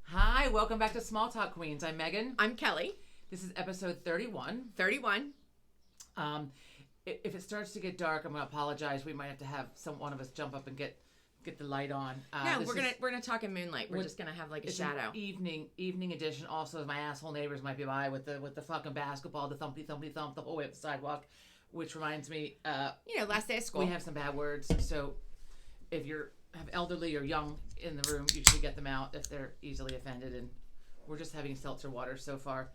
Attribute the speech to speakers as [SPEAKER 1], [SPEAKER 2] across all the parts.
[SPEAKER 1] Hi, welcome back to Small Talk Queens. I'm Megan.
[SPEAKER 2] I'm Kelly.
[SPEAKER 1] This is episode 31.
[SPEAKER 2] 31.
[SPEAKER 1] If it starts to get dark, I'm going to apologize. We might have to have one of us jump up and get the light on.
[SPEAKER 2] No, we're gonna talk in moonlight. We're just gonna have like a shadow.
[SPEAKER 1] Evening edition. Also, my asshole neighbors might be by with the fucking basketball, the thumpy thump the whole way up the sidewalk. Which reminds me,
[SPEAKER 2] last day of school.
[SPEAKER 1] We have some bad words, so if you have elderly or young in the room, you should get them out if they're easily offended. And we're just having seltzer water so far.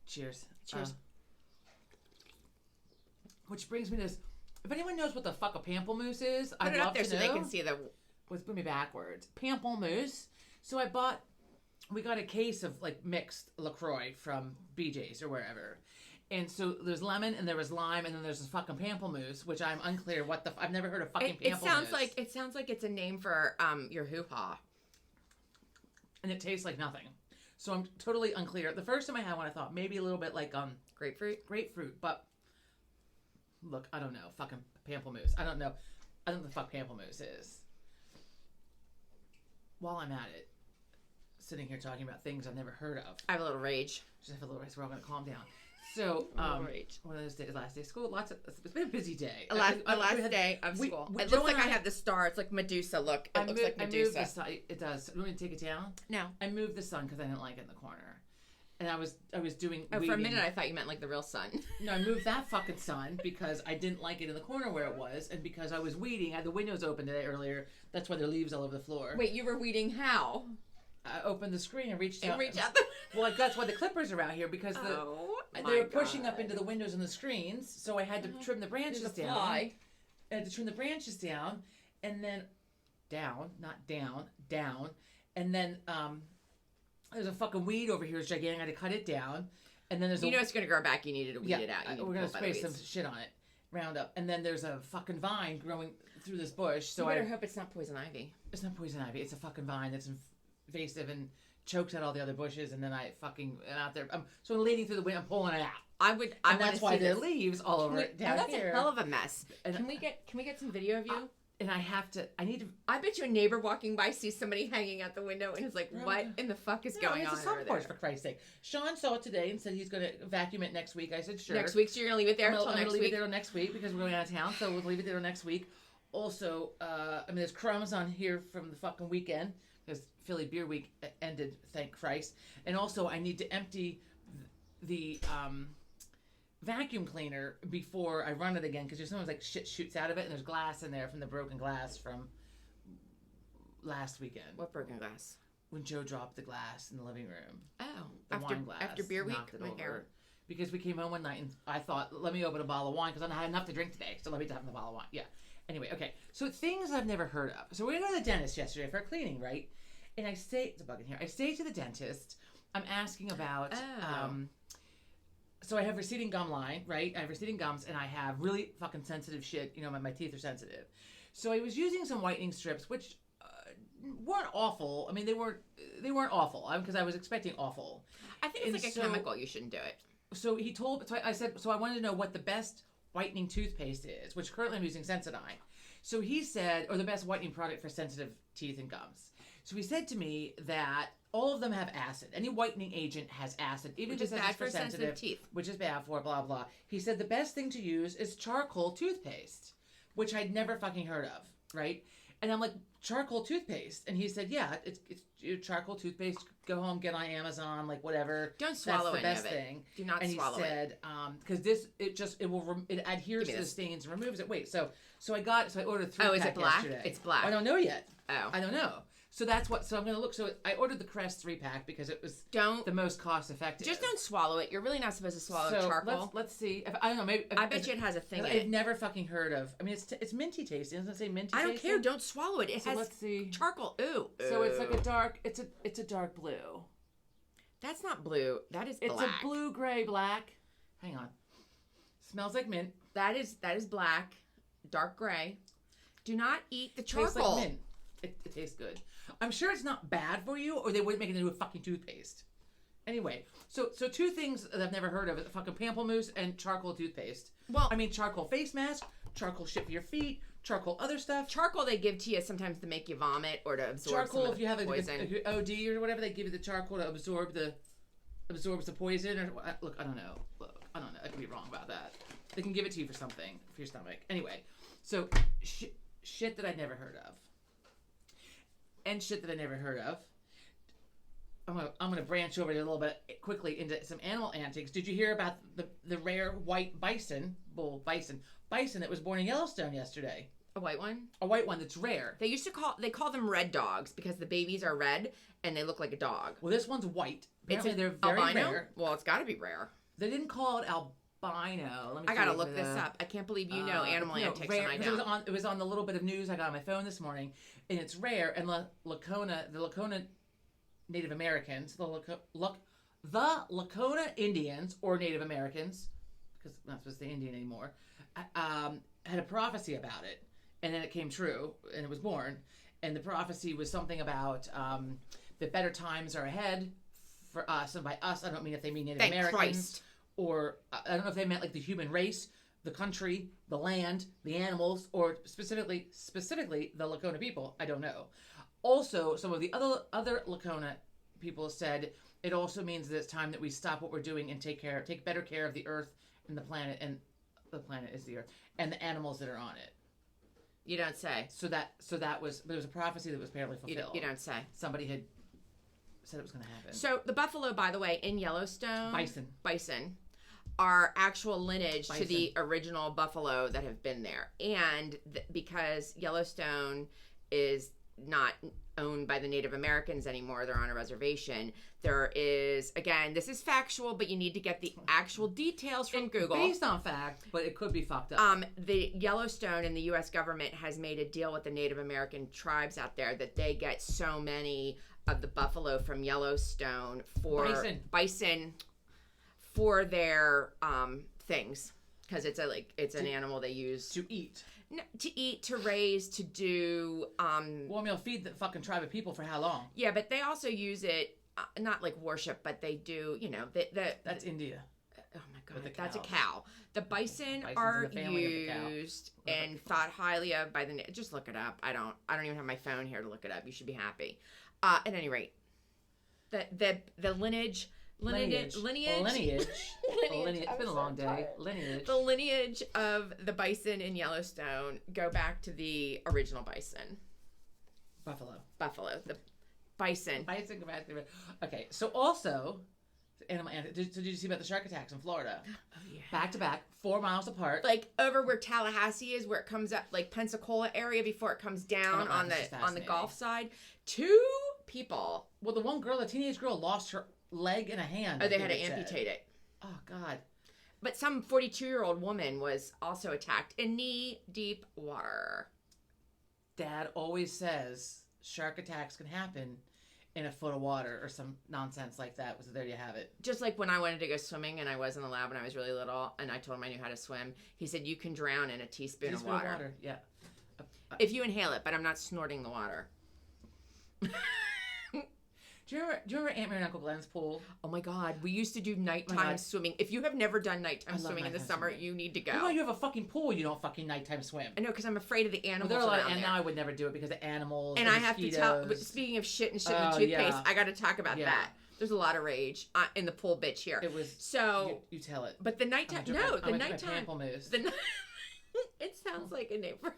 [SPEAKER 1] Cheers.
[SPEAKER 2] Cheers.
[SPEAKER 1] Which brings me to this. If anyone knows what the fuck a pamplemousse is,
[SPEAKER 2] I'd love to know. So they can see the.
[SPEAKER 1] Well, it's going to be backwards. Pamplemousse. So we got a case of like mixed LaCroix from BJ's or wherever. And so there's lemon and there was lime and then there's this fucking pamplemousse, which I'm unclear what the I've never heard of fucking pamplemousse.
[SPEAKER 2] It sounds like it's a name for your hoo-ha.
[SPEAKER 1] And it tastes like nothing. So I'm totally unclear. The first time I had one, I thought maybe a little bit like grapefruit, but look, I don't know. Fucking pamplemousse. I don't know what the fuck pamplemousse is. While I'm at it, sitting here talking about things I've never heard of.
[SPEAKER 2] I have a little rage.
[SPEAKER 1] Just have a little rage. We're all going to calm down. So, one of those days, last day of school, it's been a busy day.
[SPEAKER 2] Last day of school. It looks like I have the star. It's like Medusa. Look, it looks like Medusa.
[SPEAKER 1] I moved the sun. It does. You want me to take it down?
[SPEAKER 2] No.
[SPEAKER 1] I moved the sun because I didn't like it in the corner. And I was doing
[SPEAKER 2] weeding. For a minute, I thought you meant like the real sun.
[SPEAKER 1] No, I moved that fucking sun because I didn't like it in the corner where it was. And because I was weeding, I had the windows open today earlier. That's why there are leaves all over the floor.
[SPEAKER 2] Wait, you were weeding how?
[SPEAKER 1] I opened the screen and reached out.
[SPEAKER 2] The...
[SPEAKER 1] Well, that's why the clippers are out here because they were pushing up into the windows and the screens. So I had to trim the branches down. I had to trim the branches down and then down, and then there's a fucking weed over here. It's gigantic. I had to cut it down, and then there's
[SPEAKER 2] it's going to grow back. You needed to weed it out.
[SPEAKER 1] We're going to spray some shit on it, Roundup, and then there's a fucking vine growing through this bush. So
[SPEAKER 2] I better hope it's not poison ivy.
[SPEAKER 1] It's not poison ivy. It's a fucking vine that's invasive and chokes out all the other bushes, and then I fucking out there. So I'm leading through the wind. I'm pulling it out. And that's why there are leaves all over it down
[SPEAKER 2] that's
[SPEAKER 1] here.
[SPEAKER 2] That's a hell of a mess. And can we get some video of you?
[SPEAKER 1] And I need to.
[SPEAKER 2] I bet you a neighbor walking by sees somebody hanging out the window and is like, "What in the fuck is going on?" It's a sun porch,
[SPEAKER 1] for Christ's sake. Sean saw it today and said he's going to vacuum it next week. I said sure.
[SPEAKER 2] Next week, so you're going to leave it there until next week.
[SPEAKER 1] I'm going to leave it there till next week because we're going out of town, so we'll leave it there till next week. Also, there's crumbs on here from the fucking weekend because Philly Beer Week ended, thank Christ. And also, I need to empty the vacuum cleaner before I run it again because there's sometimes like shit shoots out of it and there's glass in there from the broken glass from last weekend.
[SPEAKER 2] What broken glass?
[SPEAKER 1] When Joe dropped the glass in the living room.
[SPEAKER 2] Oh,
[SPEAKER 1] the wine glass.
[SPEAKER 2] After beer week,
[SPEAKER 1] because we came home one night and I thought, let me open a bottle of wine because I don't have enough to drink today, so let me have the bottle of wine. Yeah. Anyway, okay. So things I've never heard of. So we went to the dentist yesterday for a cleaning, right? And I say, it's a bug in here. I say to the dentist, I'm asking about. So I have receding gum line, right? I have receding gums, and I have really fucking sensitive shit. My teeth are sensitive. So I was using some whitening strips, which weren't awful. I mean, they weren't awful because I was expecting awful.
[SPEAKER 2] I think it's like a chemical. You shouldn't do it.
[SPEAKER 1] So he told. So I said. So I wanted to know what the best whitening toothpaste is, which currently I'm using Sensodyne. So he said, or the best whitening product for sensitive teeth and gums. So he said to me that all of them have acid. Any whitening agent has acid, even
[SPEAKER 2] which is bad for sensitive teeth.
[SPEAKER 1] Which is bad for blah, blah. He said the best thing to use is charcoal toothpaste, which I'd never fucking heard of, right? And I'm like, charcoal toothpaste? And he said, yeah, it's charcoal toothpaste. Go home, get on Amazon, like whatever.
[SPEAKER 2] Don't swallow
[SPEAKER 1] That's the best
[SPEAKER 2] any of it.
[SPEAKER 1] thing.
[SPEAKER 2] Do not swallow it.
[SPEAKER 1] And he said, because it adheres to the stains and removes it. Wait, so I ordered 3
[SPEAKER 2] is it black?
[SPEAKER 1] Yesterday.
[SPEAKER 2] It's black.
[SPEAKER 1] I don't know yet.
[SPEAKER 2] Oh.
[SPEAKER 1] I don't know. So that's what. So I'm gonna look. So I ordered the Crest 3-pack because it was the most cost effective.
[SPEAKER 2] Just don't swallow it. You're really not supposed to swallow charcoal.
[SPEAKER 1] Let's see. I don't know. Maybe
[SPEAKER 2] I bet you it has a thing.
[SPEAKER 1] I've never fucking heard of. I mean, it's minty tasting. Doesn't it say minty?
[SPEAKER 2] I don't care. Don't swallow it. It has
[SPEAKER 1] let's see.
[SPEAKER 2] Charcoal. Ooh.
[SPEAKER 1] So it's like a dark. It's a dark blue.
[SPEAKER 2] That's not blue. That is black.
[SPEAKER 1] It's a blue gray black. Hang on. Smells like mint.
[SPEAKER 2] That is black, dark gray. Do not eat the charcoal.
[SPEAKER 1] Tastes like mint. It tastes good. I'm sure it's not bad for you, or they wouldn't make it into a fucking toothpaste. Anyway, so 2 things that I've never heard of: fucking pamplemousse and charcoal toothpaste.
[SPEAKER 2] Well,
[SPEAKER 1] I mean, charcoal face mask, charcoal shit for your feet, Charcoal. Other stuff.
[SPEAKER 2] Charcoal they give to you sometimes to make you vomit or to absorb
[SPEAKER 1] Charcoal,
[SPEAKER 2] some of
[SPEAKER 1] if you have
[SPEAKER 2] poison.
[SPEAKER 1] if you OD or whatever, they give you the charcoal to absorbs the poison. Or look, I don't know. I could be wrong about that. They can give it to you for something for your stomach. Anyway, so shit that I'd never heard of, and shit that I never heard of. I'm gonna branch over a little bit quickly into some animal antics. Did you hear about the rare white bull bison that was born in Yellowstone yesterday?
[SPEAKER 2] A white one?
[SPEAKER 1] A white one that's rare.
[SPEAKER 2] They call them red dogs because the babies are red and they look like a dog.
[SPEAKER 1] Well, this one's white. Apparently
[SPEAKER 2] It's
[SPEAKER 1] they're very
[SPEAKER 2] albino?
[SPEAKER 1] rare.
[SPEAKER 2] Well, it's got to be rare.
[SPEAKER 1] They didn't call it albino.
[SPEAKER 2] I gotta look this up. I can't believe you know animal antics
[SPEAKER 1] rare,
[SPEAKER 2] and I don't.
[SPEAKER 1] It was on the little bit of news I got on my phone this morning, and it's rare. And the Lakota Native Americans, the Lakota Indians or Native Americans, because I'm not supposed to say Indian anymore, had a prophecy about it, and then it came true, and it was born. And the prophecy was something about that better times are ahead for us, and by us I don't mean if they mean Native Americans.
[SPEAKER 2] Christ.
[SPEAKER 1] Or I don't know if they meant like the human race, the country, the land, the animals, or specifically the Lakota people. I don't know. Also, some of the other Lakota people said it also means that it's time that we stop what we're doing and take better care of the earth and the planet, and the planet is the earth, and the animals that are on it.
[SPEAKER 2] You don't say.
[SPEAKER 1] So that was, but it was a prophecy that was apparently fulfilled.
[SPEAKER 2] You don't say.
[SPEAKER 1] Somebody had said it was going to happen.
[SPEAKER 2] So the buffalo, by the way, in Yellowstone, bison are actual lineage to the original buffalo that have been there. And because Yellowstone is not owned by the Native Americans anymore, they're on a reservation, there is, again, this is factual, but you need to get the actual details from Google.
[SPEAKER 1] Based on fact, but it could be fucked up.
[SPEAKER 2] The Yellowstone and the U.S. government has made a deal with the Native American tribes out there that they get so many of the buffalo from Yellowstone for bison for their things, because it's an animal they use
[SPEAKER 1] to eat.
[SPEAKER 2] No, to eat, to raise, to do.
[SPEAKER 1] Well, I mean, they'll feed the fucking tribe of people for how long?
[SPEAKER 2] Yeah, but they also use it, not like worship, but they do. You know,
[SPEAKER 1] that's India.
[SPEAKER 2] Oh my God, that's a cow. The bison are used and thought highly of by the. Just look it up. I don't even have my phone here to look it up. You should be happy. At any rate, the lineage.
[SPEAKER 1] It's been a long day.
[SPEAKER 2] The lineage of the bison in Yellowstone go back to the original bison. Buffalo. The bison.
[SPEAKER 1] Bison go back to the... Okay, so also, animal antics. Did you see about the shark attacks in Florida?
[SPEAKER 2] Oh, yeah.
[SPEAKER 1] Back to back, 4 miles apart.
[SPEAKER 2] Like over where Tallahassee is, where it comes up, like Pensacola area before it comes down on the Gulf side. 2 people.
[SPEAKER 1] Well, the one girl, the teenage girl, lost her leg and a hand.
[SPEAKER 2] Oh, they had to amputate it.
[SPEAKER 1] Oh, God.
[SPEAKER 2] But some 42-year-old woman was also attacked in knee-deep water.
[SPEAKER 1] Dad always says shark attacks can happen in a foot of water or some nonsense like that. So there you have it.
[SPEAKER 2] Just like when I wanted to go swimming and I was in the lab when I was really little and I told him I knew how to swim, he said, you can drown in a teaspoon of water.
[SPEAKER 1] Yeah.
[SPEAKER 2] If you inhale it, but I'm not snorting the water.
[SPEAKER 1] Do you remember Aunt Mary and Uncle Glenn's pool?
[SPEAKER 2] Oh my God, we used to do nighttime swimming. If you have never done nighttime swimming in the summer, you need to go.
[SPEAKER 1] Well, you have a fucking pool, you don't fucking nighttime swim.
[SPEAKER 2] I know, because I'm afraid of the animals.
[SPEAKER 1] Well, and now I would never do it because of animals.
[SPEAKER 2] And I have to tell. But speaking of shit and in the toothpaste, I got to talk about that. There's a lot of rage in the pool bitch here.
[SPEAKER 1] It was
[SPEAKER 2] so.
[SPEAKER 1] You tell it.
[SPEAKER 2] But the nighttime. The nighttime. It sounds like a name for.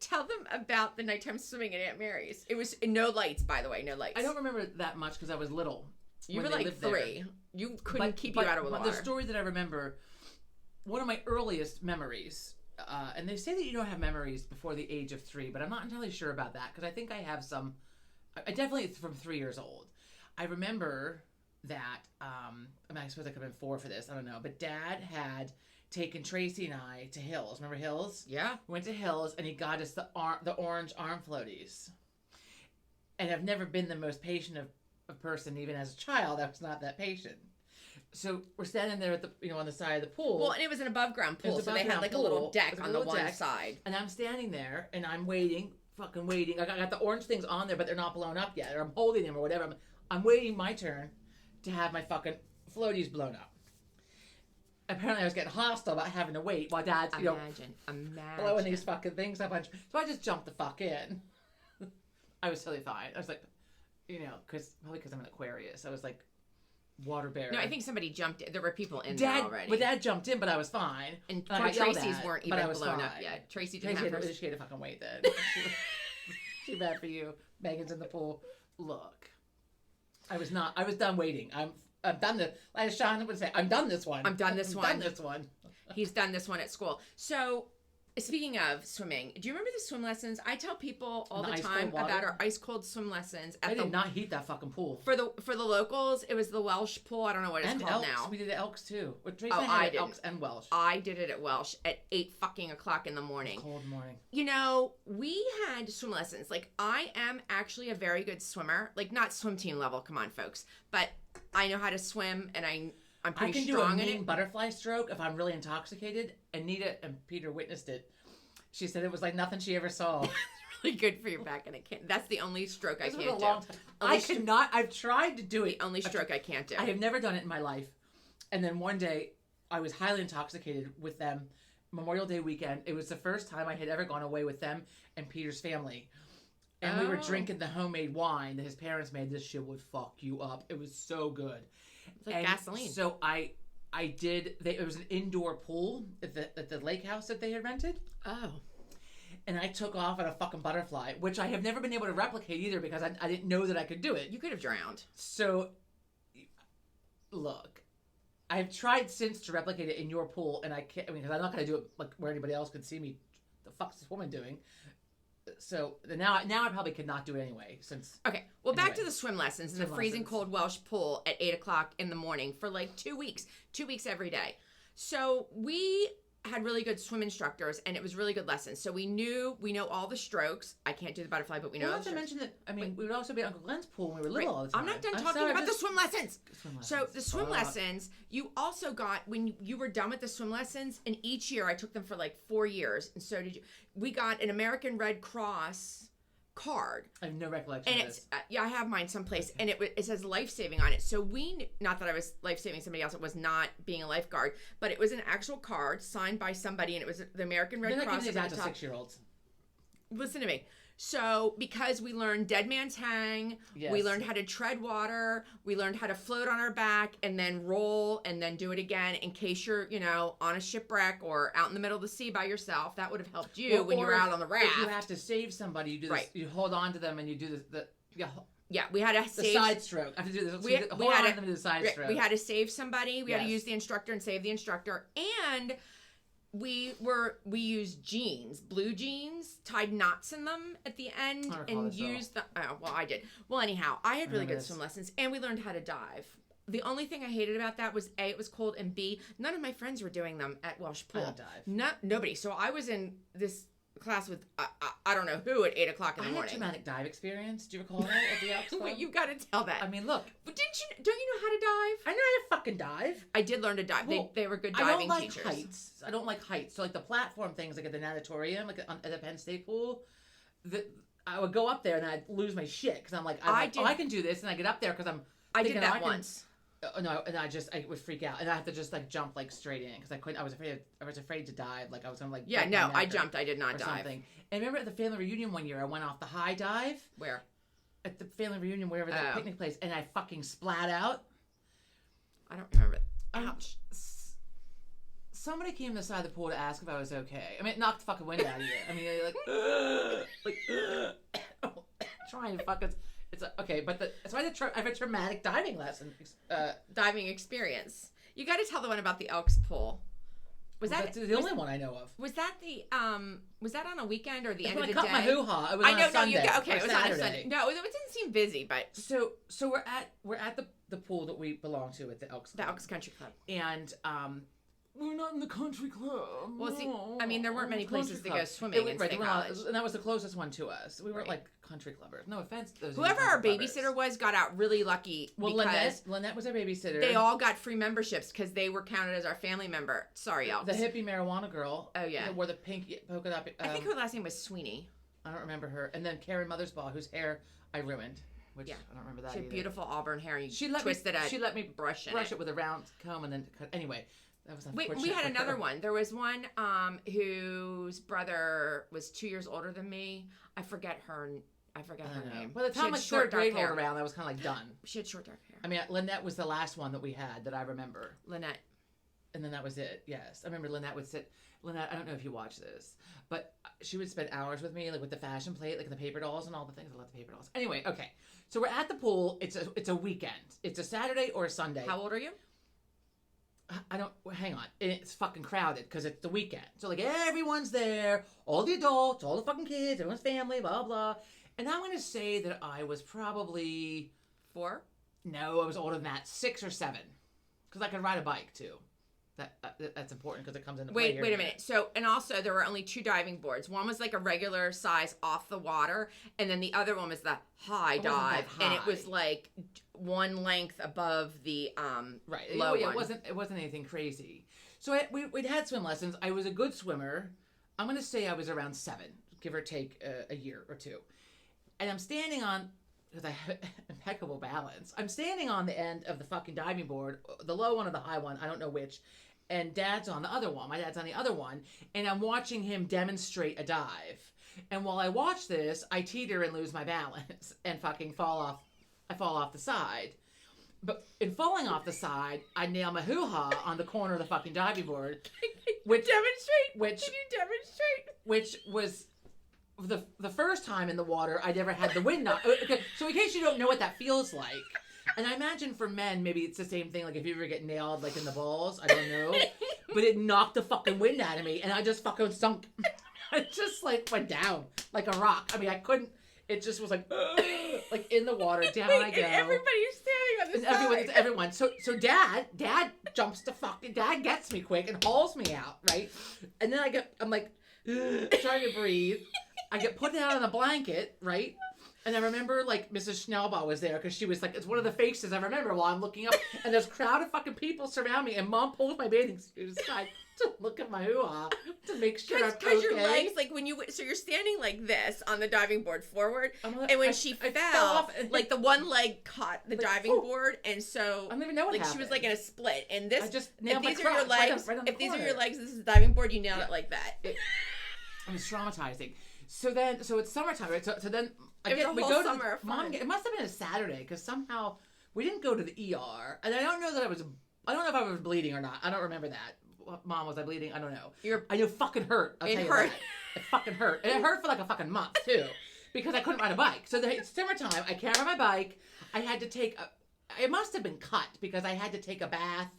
[SPEAKER 2] Tell them about the nighttime swimming at Aunt Mary's. It was no lights, by the way, no lights.
[SPEAKER 1] I don't remember that much because I was little.
[SPEAKER 2] You were like 3. You couldn't keep you out of the water.
[SPEAKER 1] The story that I remember, one of my earliest memories, and they say that you don't have memories before the age of 3, but I'm not entirely sure about that because I think I have some. I definitely from 3 years old. I remember that. I suppose I could have been 4 for this. I don't know, but Dad had taken Tracy and I to Hills. Remember Hills?
[SPEAKER 2] Yeah.
[SPEAKER 1] We went to Hills and he got us the orange arm floaties. And I've never been the most patient of a person, even as a child. I was not that patient. So we're standing there at the on the side of the pool.
[SPEAKER 2] Well, and it was an above ground pool, so they had like a little deck on the one side.
[SPEAKER 1] And I'm standing there and I'm waiting, fucking waiting. I got the orange things on there, but they're not blown up yet. Or I'm holding them or whatever. I'm waiting my turn to have my fucking floaties blown up. apparently I was getting hostile about having to wait while Dad's,
[SPEAKER 2] Imagine.
[SPEAKER 1] blowing these fucking things up. So I just jumped the fuck in. I was totally fine. I was like, probably because I'm an Aquarius. I was like, water bearer.
[SPEAKER 2] No, I think somebody jumped in. There were people in there already.
[SPEAKER 1] But Dad jumped in, but I was fine.
[SPEAKER 2] And Tracy's weren't even blown up yet. Tracy didn't have hers.
[SPEAKER 1] She had to fucking wait then. Too bad for you. Megan's in the pool. Look, I was done waiting. I'm done this. As Sean would say, I'm done this one.
[SPEAKER 2] I'm done this one.
[SPEAKER 1] He's
[SPEAKER 2] done this one at school. So, speaking of swimming, do you remember the swim lessons? I tell people all the time about our ice cold swim lessons.
[SPEAKER 1] I did not heat that fucking pool.
[SPEAKER 2] For the locals, it was the Welsh pool. I don't know what it's called
[SPEAKER 1] Elks.
[SPEAKER 2] now.
[SPEAKER 1] We did the Elks too.
[SPEAKER 2] I did
[SPEAKER 1] Elks and Welsh.
[SPEAKER 2] I did it at Welsh at 8:00 in the morning.
[SPEAKER 1] Cold morning.
[SPEAKER 2] We had swim lessons. Like, I am actually a very good swimmer. Like, not swim team level. Come on, folks. But I know how to swim, and I'm pretty strong in it.
[SPEAKER 1] I can do a mean butterfly stroke if I'm really intoxicated. Anita and Peter witnessed it. She said it was like nothing she ever saw.
[SPEAKER 2] It's really good for your back, and I can't. That's the only stroke I can't do.
[SPEAKER 1] Long time. I cannot. I've tried to do it.
[SPEAKER 2] The only stroke I can't do.
[SPEAKER 1] I have never done it in my life. And then one day, I was highly intoxicated with them. Memorial Day weekend. It was the first time I had ever gone away with them and Peter's family. And we were drinking the homemade wine that his parents made. This shit would fuck you up. It was so good.
[SPEAKER 2] It's like gasoline.
[SPEAKER 1] So I did. It was an indoor pool at the lake house that they had rented.
[SPEAKER 2] Oh.
[SPEAKER 1] And I took off on a fucking butterfly, which I have never been able to replicate either because I didn't know that I could do it.
[SPEAKER 2] You could have drowned.
[SPEAKER 1] So, look, I've tried since to replicate it in your pool, and I can't. I mean, because I'm not going to do it like where anybody else could see me. The fuck's this woman doing? So now I probably could not do it anyway.
[SPEAKER 2] Okay, well, back to the swim lessons in the freezing cold Welsh pool at 8:00 in the morning for like 2 weeks, 2 weeks every day. So we had really good swim instructors, and it was really good lessons. So we know all the strokes. I can't do the butterfly, but we know.
[SPEAKER 1] Well, not to mention that. I mean, we would also be at Uncle Glenn's pool when we were little all the time.
[SPEAKER 2] I'm not done talking about the swim lessons. So the swim lessons, you also got when you were done with the swim lessons, and each year I took them for like 4 years, and so did you. We got an American Red Cross card.
[SPEAKER 1] I have no recollection
[SPEAKER 2] and
[SPEAKER 1] of this.
[SPEAKER 2] I have mine someplace, and it says life-saving on it. So not that I was life-saving somebody else, it was not being a lifeguard, but it was an actual card signed by somebody, and it was the American Red Cross.
[SPEAKER 1] They're not giving these out to 6-year-olds.
[SPEAKER 2] Listen to me. So, because we learned dead man's hang, we learned how to tread water, we learned how to float on our back and then roll and then do it again in case you're, on a shipwreck or out in the middle of the sea by yourself. That would have helped you when you were out on the raft.
[SPEAKER 1] If you have to save somebody, you do this. You hold on to them and you do
[SPEAKER 2] we had to save
[SPEAKER 1] the side stroke. I have to do this. We had to do the side stroke.
[SPEAKER 2] We had to save somebody. We had to use the instructor and save the instructor. And we used jeans, blue jeans, tied knots in them at the end, and used the. Oh, well, I did. Well, anyhow, I had really good swim lessons, and we learned how to dive. The only thing I hated about that was A, it was cold, and B, none of my friends were doing them at Welsh Pool.
[SPEAKER 1] I don't dive.
[SPEAKER 2] Nobody. So I was in this class with I don't know who at 8:00 in the morning.
[SPEAKER 1] I had a traumatic dive experience. Do you recall that at the Elks Club?
[SPEAKER 2] Wait, you got to tell that.
[SPEAKER 1] I mean, look.
[SPEAKER 2] But don't you know how to dive?
[SPEAKER 1] I know how to fucking dive.
[SPEAKER 2] I did learn to dive. Well, they were good diving teachers.
[SPEAKER 1] I don't like heights. So like the platform things, like at the natatorium, like at the Penn State pool, I would go up there and I'd lose my shit because I'm like, I can do this, and I get up there because I did that once. No, and I would freak out, and I have to just like jump like straight in because I couldn't. I was afraid to dive. Like I was gonna like.
[SPEAKER 2] Yeah, no, I jumped. I did not dive.
[SPEAKER 1] Something. And remember at the family reunion one year, I went off the high dive.
[SPEAKER 2] Where?
[SPEAKER 1] At the family reunion, wherever the picnic place, and I fucking splat out.
[SPEAKER 2] I don't remember. Ouch.
[SPEAKER 1] Somebody came to the side of the pool to ask if I was okay. I mean, it knocked the fucking wind out of you. I mean, trying to fucking. It's okay, but so I have a traumatic diving lesson.
[SPEAKER 2] Diving experience. You got to tell the one about the Elks pool.
[SPEAKER 1] That's the only one I know of.
[SPEAKER 2] Was that was that on a weekend or the end of the day?
[SPEAKER 1] I cut my hoo-ha. It was on a Sunday.
[SPEAKER 2] Okay, it was on a Sunday. No, it didn't seem busy, but
[SPEAKER 1] so we're at the pool that we belong to at the Elks Club.
[SPEAKER 2] The Elks Country Club.
[SPEAKER 1] And we're not in the country club.
[SPEAKER 2] Well, see, I mean, there weren't many places to go swimming in State College.
[SPEAKER 1] And that was the closest one to us. We weren't like country clubbers. No offense.
[SPEAKER 2] Whoever our babysitter was got out really lucky.
[SPEAKER 1] Well, Lynette was our babysitter.
[SPEAKER 2] They all got free memberships because they were counted as our family member. Sorry, Elks.
[SPEAKER 1] The hippie marijuana girl.
[SPEAKER 2] Oh, yeah.
[SPEAKER 1] Wore the pink polka dot.
[SPEAKER 2] I think her last name was Sweeney.
[SPEAKER 1] I don't remember her. And then Karen Mothersbaugh, whose hair I ruined. Which I don't remember that
[SPEAKER 2] She had
[SPEAKER 1] either.
[SPEAKER 2] Beautiful auburn hair.
[SPEAKER 1] She let me brush it with a round comb and then cut. Anyway. That was
[SPEAKER 2] Wait, we had another one. There was one whose brother was 2 years older than me. I forget her name.
[SPEAKER 1] By the time like third grade rolled around, I was kind of like done.
[SPEAKER 2] She had short dark hair.
[SPEAKER 1] I mean, Lynette was the last one that we had that I remember.
[SPEAKER 2] Lynette.
[SPEAKER 1] And then that was it. Yes, I remember Lynette would sit. Lynette, I don't know if you watch this, but she would spend hours with me, like with the fashion plate, like the paper dolls and all the things. I love the paper dolls. Anyway, okay, so we're at the pool. It's a weekend. It's a Saturday or a Sunday.
[SPEAKER 2] How old are you?
[SPEAKER 1] I don't. Hang on. It's fucking crowded because it's the weekend. So like everyone's there, all the adults, all the fucking kids, everyone's family, blah blah. And I'm gonna say that I was probably
[SPEAKER 2] 4.
[SPEAKER 1] No, I was older than that, 6 or 7, because I could ride a bike too. That's important because it comes into play here.
[SPEAKER 2] Wait a minute. So, and also there were only 2 diving boards. One was like a regular size off the water, and then the other one was the high dive, and it was like one length above the low one.
[SPEAKER 1] It wasn't anything crazy. So we'd had swim lessons. I was a good swimmer. I'm gonna say I was around 7, give or take a year or 2, and I'm standing on. Because I have impeccable balance. I'm standing on the end of the fucking diving board, the low one or the high one, I don't know which, and Dad's on the other one. My dad's on the other one, and I'm watching him demonstrate a dive. And while I watch this, I teeter and lose my balance and fucking fall off. I fall off the side. But in falling off the side, I nail my hoo-ha on the corner of the fucking diving board.
[SPEAKER 2] Can you demonstrate?
[SPEAKER 1] Which was... The first time in the water, I never had the wind knock. Okay, so in case you don't know what that feels like, and I imagine for men, maybe it's the same thing, like if you ever get nailed, like in the balls, I don't know, but it knocked the fucking wind out of me, and I just fucking sunk. I just, like, went down, like a rock. I mean, I couldn't, it just was like in the water, down I go.
[SPEAKER 2] And everybody's standing on the side.
[SPEAKER 1] Everyone. So Dad jumps to fucking, Dad gets me quick and hauls me out, right? And then I'm like, trying to breathe. I get put down on a blanket, right? And I remember, like, Mrs. Schnellbaugh was there because she was like, it's one of the faces I remember while I'm looking up. And there's a crowd of fucking people surround me. And Mom pulls my bathing suit aside to look at my hoo-ha to make sure I'm okay.
[SPEAKER 2] Because your legs, like, so you're standing like this on the diving board forward. And when she fell off, like, the one leg caught the diving board. And so,
[SPEAKER 1] I don't even know what happened.
[SPEAKER 2] She was, like, in a split. And this,
[SPEAKER 1] I just nailed
[SPEAKER 2] if these
[SPEAKER 1] my
[SPEAKER 2] are your legs,
[SPEAKER 1] right on
[SPEAKER 2] if these
[SPEAKER 1] corner.
[SPEAKER 2] are your legs, this is the diving board, you nailed it like that.
[SPEAKER 1] It was traumatizing. So it's summertime, right? So then
[SPEAKER 2] we go to
[SPEAKER 1] Mom. It must have been a Saturday because somehow we didn't go to the ER, and I don't know if I was bleeding or not. I don't remember that. Mom, was I bleeding? I don't know. I knew fucking hurt. It hurt. It fucking hurt, and it hurt for like a fucking month too, because I couldn't ride a bike. So it's summertime. I can't ride my bike. I had to take it must have been cut because I had to take a bath.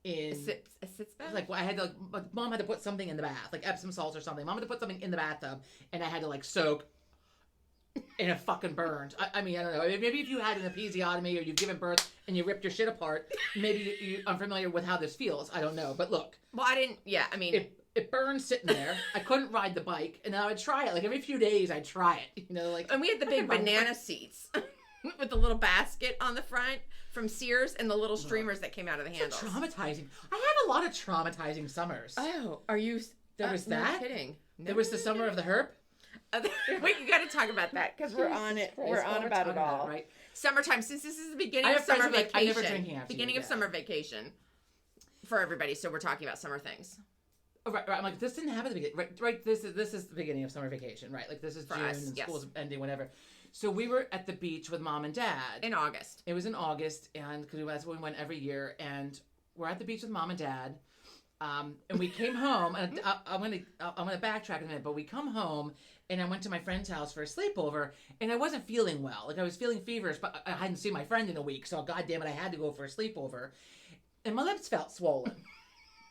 [SPEAKER 1] A sitz bath? Like, I had to, Mom had to put something in the bath, like Epsom salts or something. Mom had to put something in the bathtub, and I had to, like, soak, and it fucking burned. I mean, I don't know. Maybe if you had an episiotomy or you've given birth and you ripped your shit apart, maybe you unfamiliar with how this feels. I don't know. But look.
[SPEAKER 2] Well, I mean.
[SPEAKER 1] It burned sitting there. I couldn't ride the bike, and then I would try it. Like, every few days, I'd try it. You know, like.
[SPEAKER 2] And we had the big banana seats with the little basket on the front. From Sears and the little streamers that came out of the handles.
[SPEAKER 1] So traumatizing. I have a lot of traumatizing summers.
[SPEAKER 2] Oh, are you?
[SPEAKER 1] There was that?
[SPEAKER 2] No kidding.
[SPEAKER 1] There was the summer of the Herp.
[SPEAKER 2] Wait, you got to talk about that because we're on it. We're on about it all.
[SPEAKER 1] Right?
[SPEAKER 2] Summertime, since this is the beginning of summer vacation.
[SPEAKER 1] I'm never drinking after
[SPEAKER 2] beginning of summer vacation for everybody. So we're talking about summer things.
[SPEAKER 1] Oh, right. I'm like, this didn't happen at the beginning. Right. This is the beginning of summer vacation. Right. Like, this is for June us, and school's ending, whatever. So we were at the beach with Mom and Dad.
[SPEAKER 2] In August.
[SPEAKER 1] It was in August, and because that's when we went every year. And we're at the beach with Mom and Dad. And we came home, and I'm gonna backtrack in a minute, but we come home, and I went to my friend's house for a sleepover, and I wasn't feeling well. Like, I was feeling feverish, but I hadn't seen my friend in a week, so goddamn it, I had to go for a sleepover. And my lips felt swollen.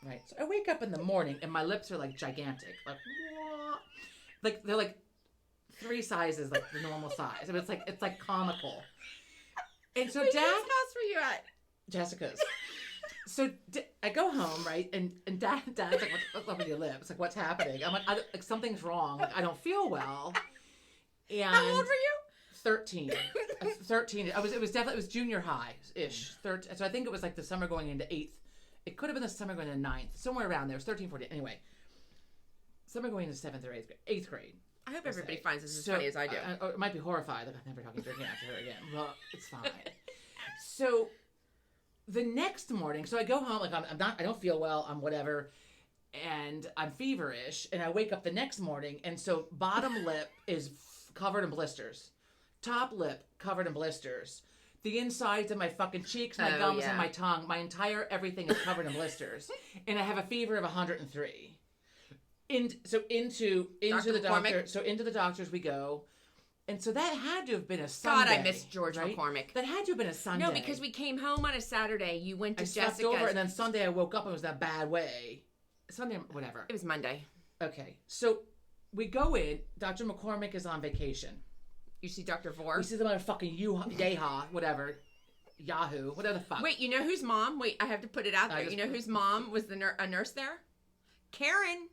[SPEAKER 1] Right. So I wake up in the morning, and my lips are, like, gigantic. Like, what? Like, they're, like, 3 sizes, like the normal size. I mean, it's like comical. And so Dad,
[SPEAKER 2] whose house were you at?
[SPEAKER 1] Jessica's. So I go home, right, and Dad's like, what's up with your lips? Like, what's happening? I'm like, something's wrong. Like, I don't feel well. And
[SPEAKER 2] how old were you?
[SPEAKER 1] 13. 13. It was junior high ish. So I think it was like the summer going into 8th. It could have been the summer going into 9th, somewhere around there. It was 13, 14. Anyway, summer going into 7th or 8th grade.
[SPEAKER 2] I hope everybody finds this as funny as I do.
[SPEAKER 1] It might be horrified. Like, I'm never talking drinking after her again. Well, it's fine. So the next morning, so I go home, like I don't feel well, I'm whatever, and I'm feverish, and I wake up the next morning, and so bottom lip is covered in blisters, top lip covered in blisters, the insides of my fucking cheeks, my gums, and my tongue, my entire everything is covered in blisters, and I have a fever of 103. Into the doctor, so into the doctors we go. And so that had to have been a Sunday.
[SPEAKER 2] God, I miss George McCormick.
[SPEAKER 1] That had to have been a Sunday.
[SPEAKER 2] No, because we came home on a Saturday. You went to Jessica's.
[SPEAKER 1] I slept over, and then Sunday I woke up and it was that bad way. Sunday, whatever.
[SPEAKER 2] It was Monday.
[SPEAKER 1] Okay. So we go in. Dr. McCormick is on vacation.
[SPEAKER 2] You see Dr. Vore?
[SPEAKER 1] We see the motherfucking Yeehaw, whatever. Yahoo, whatever the fuck.
[SPEAKER 2] Wait, you know whose mom? Wait, I have to put it out there. You know whose mom was a nurse there? Karen.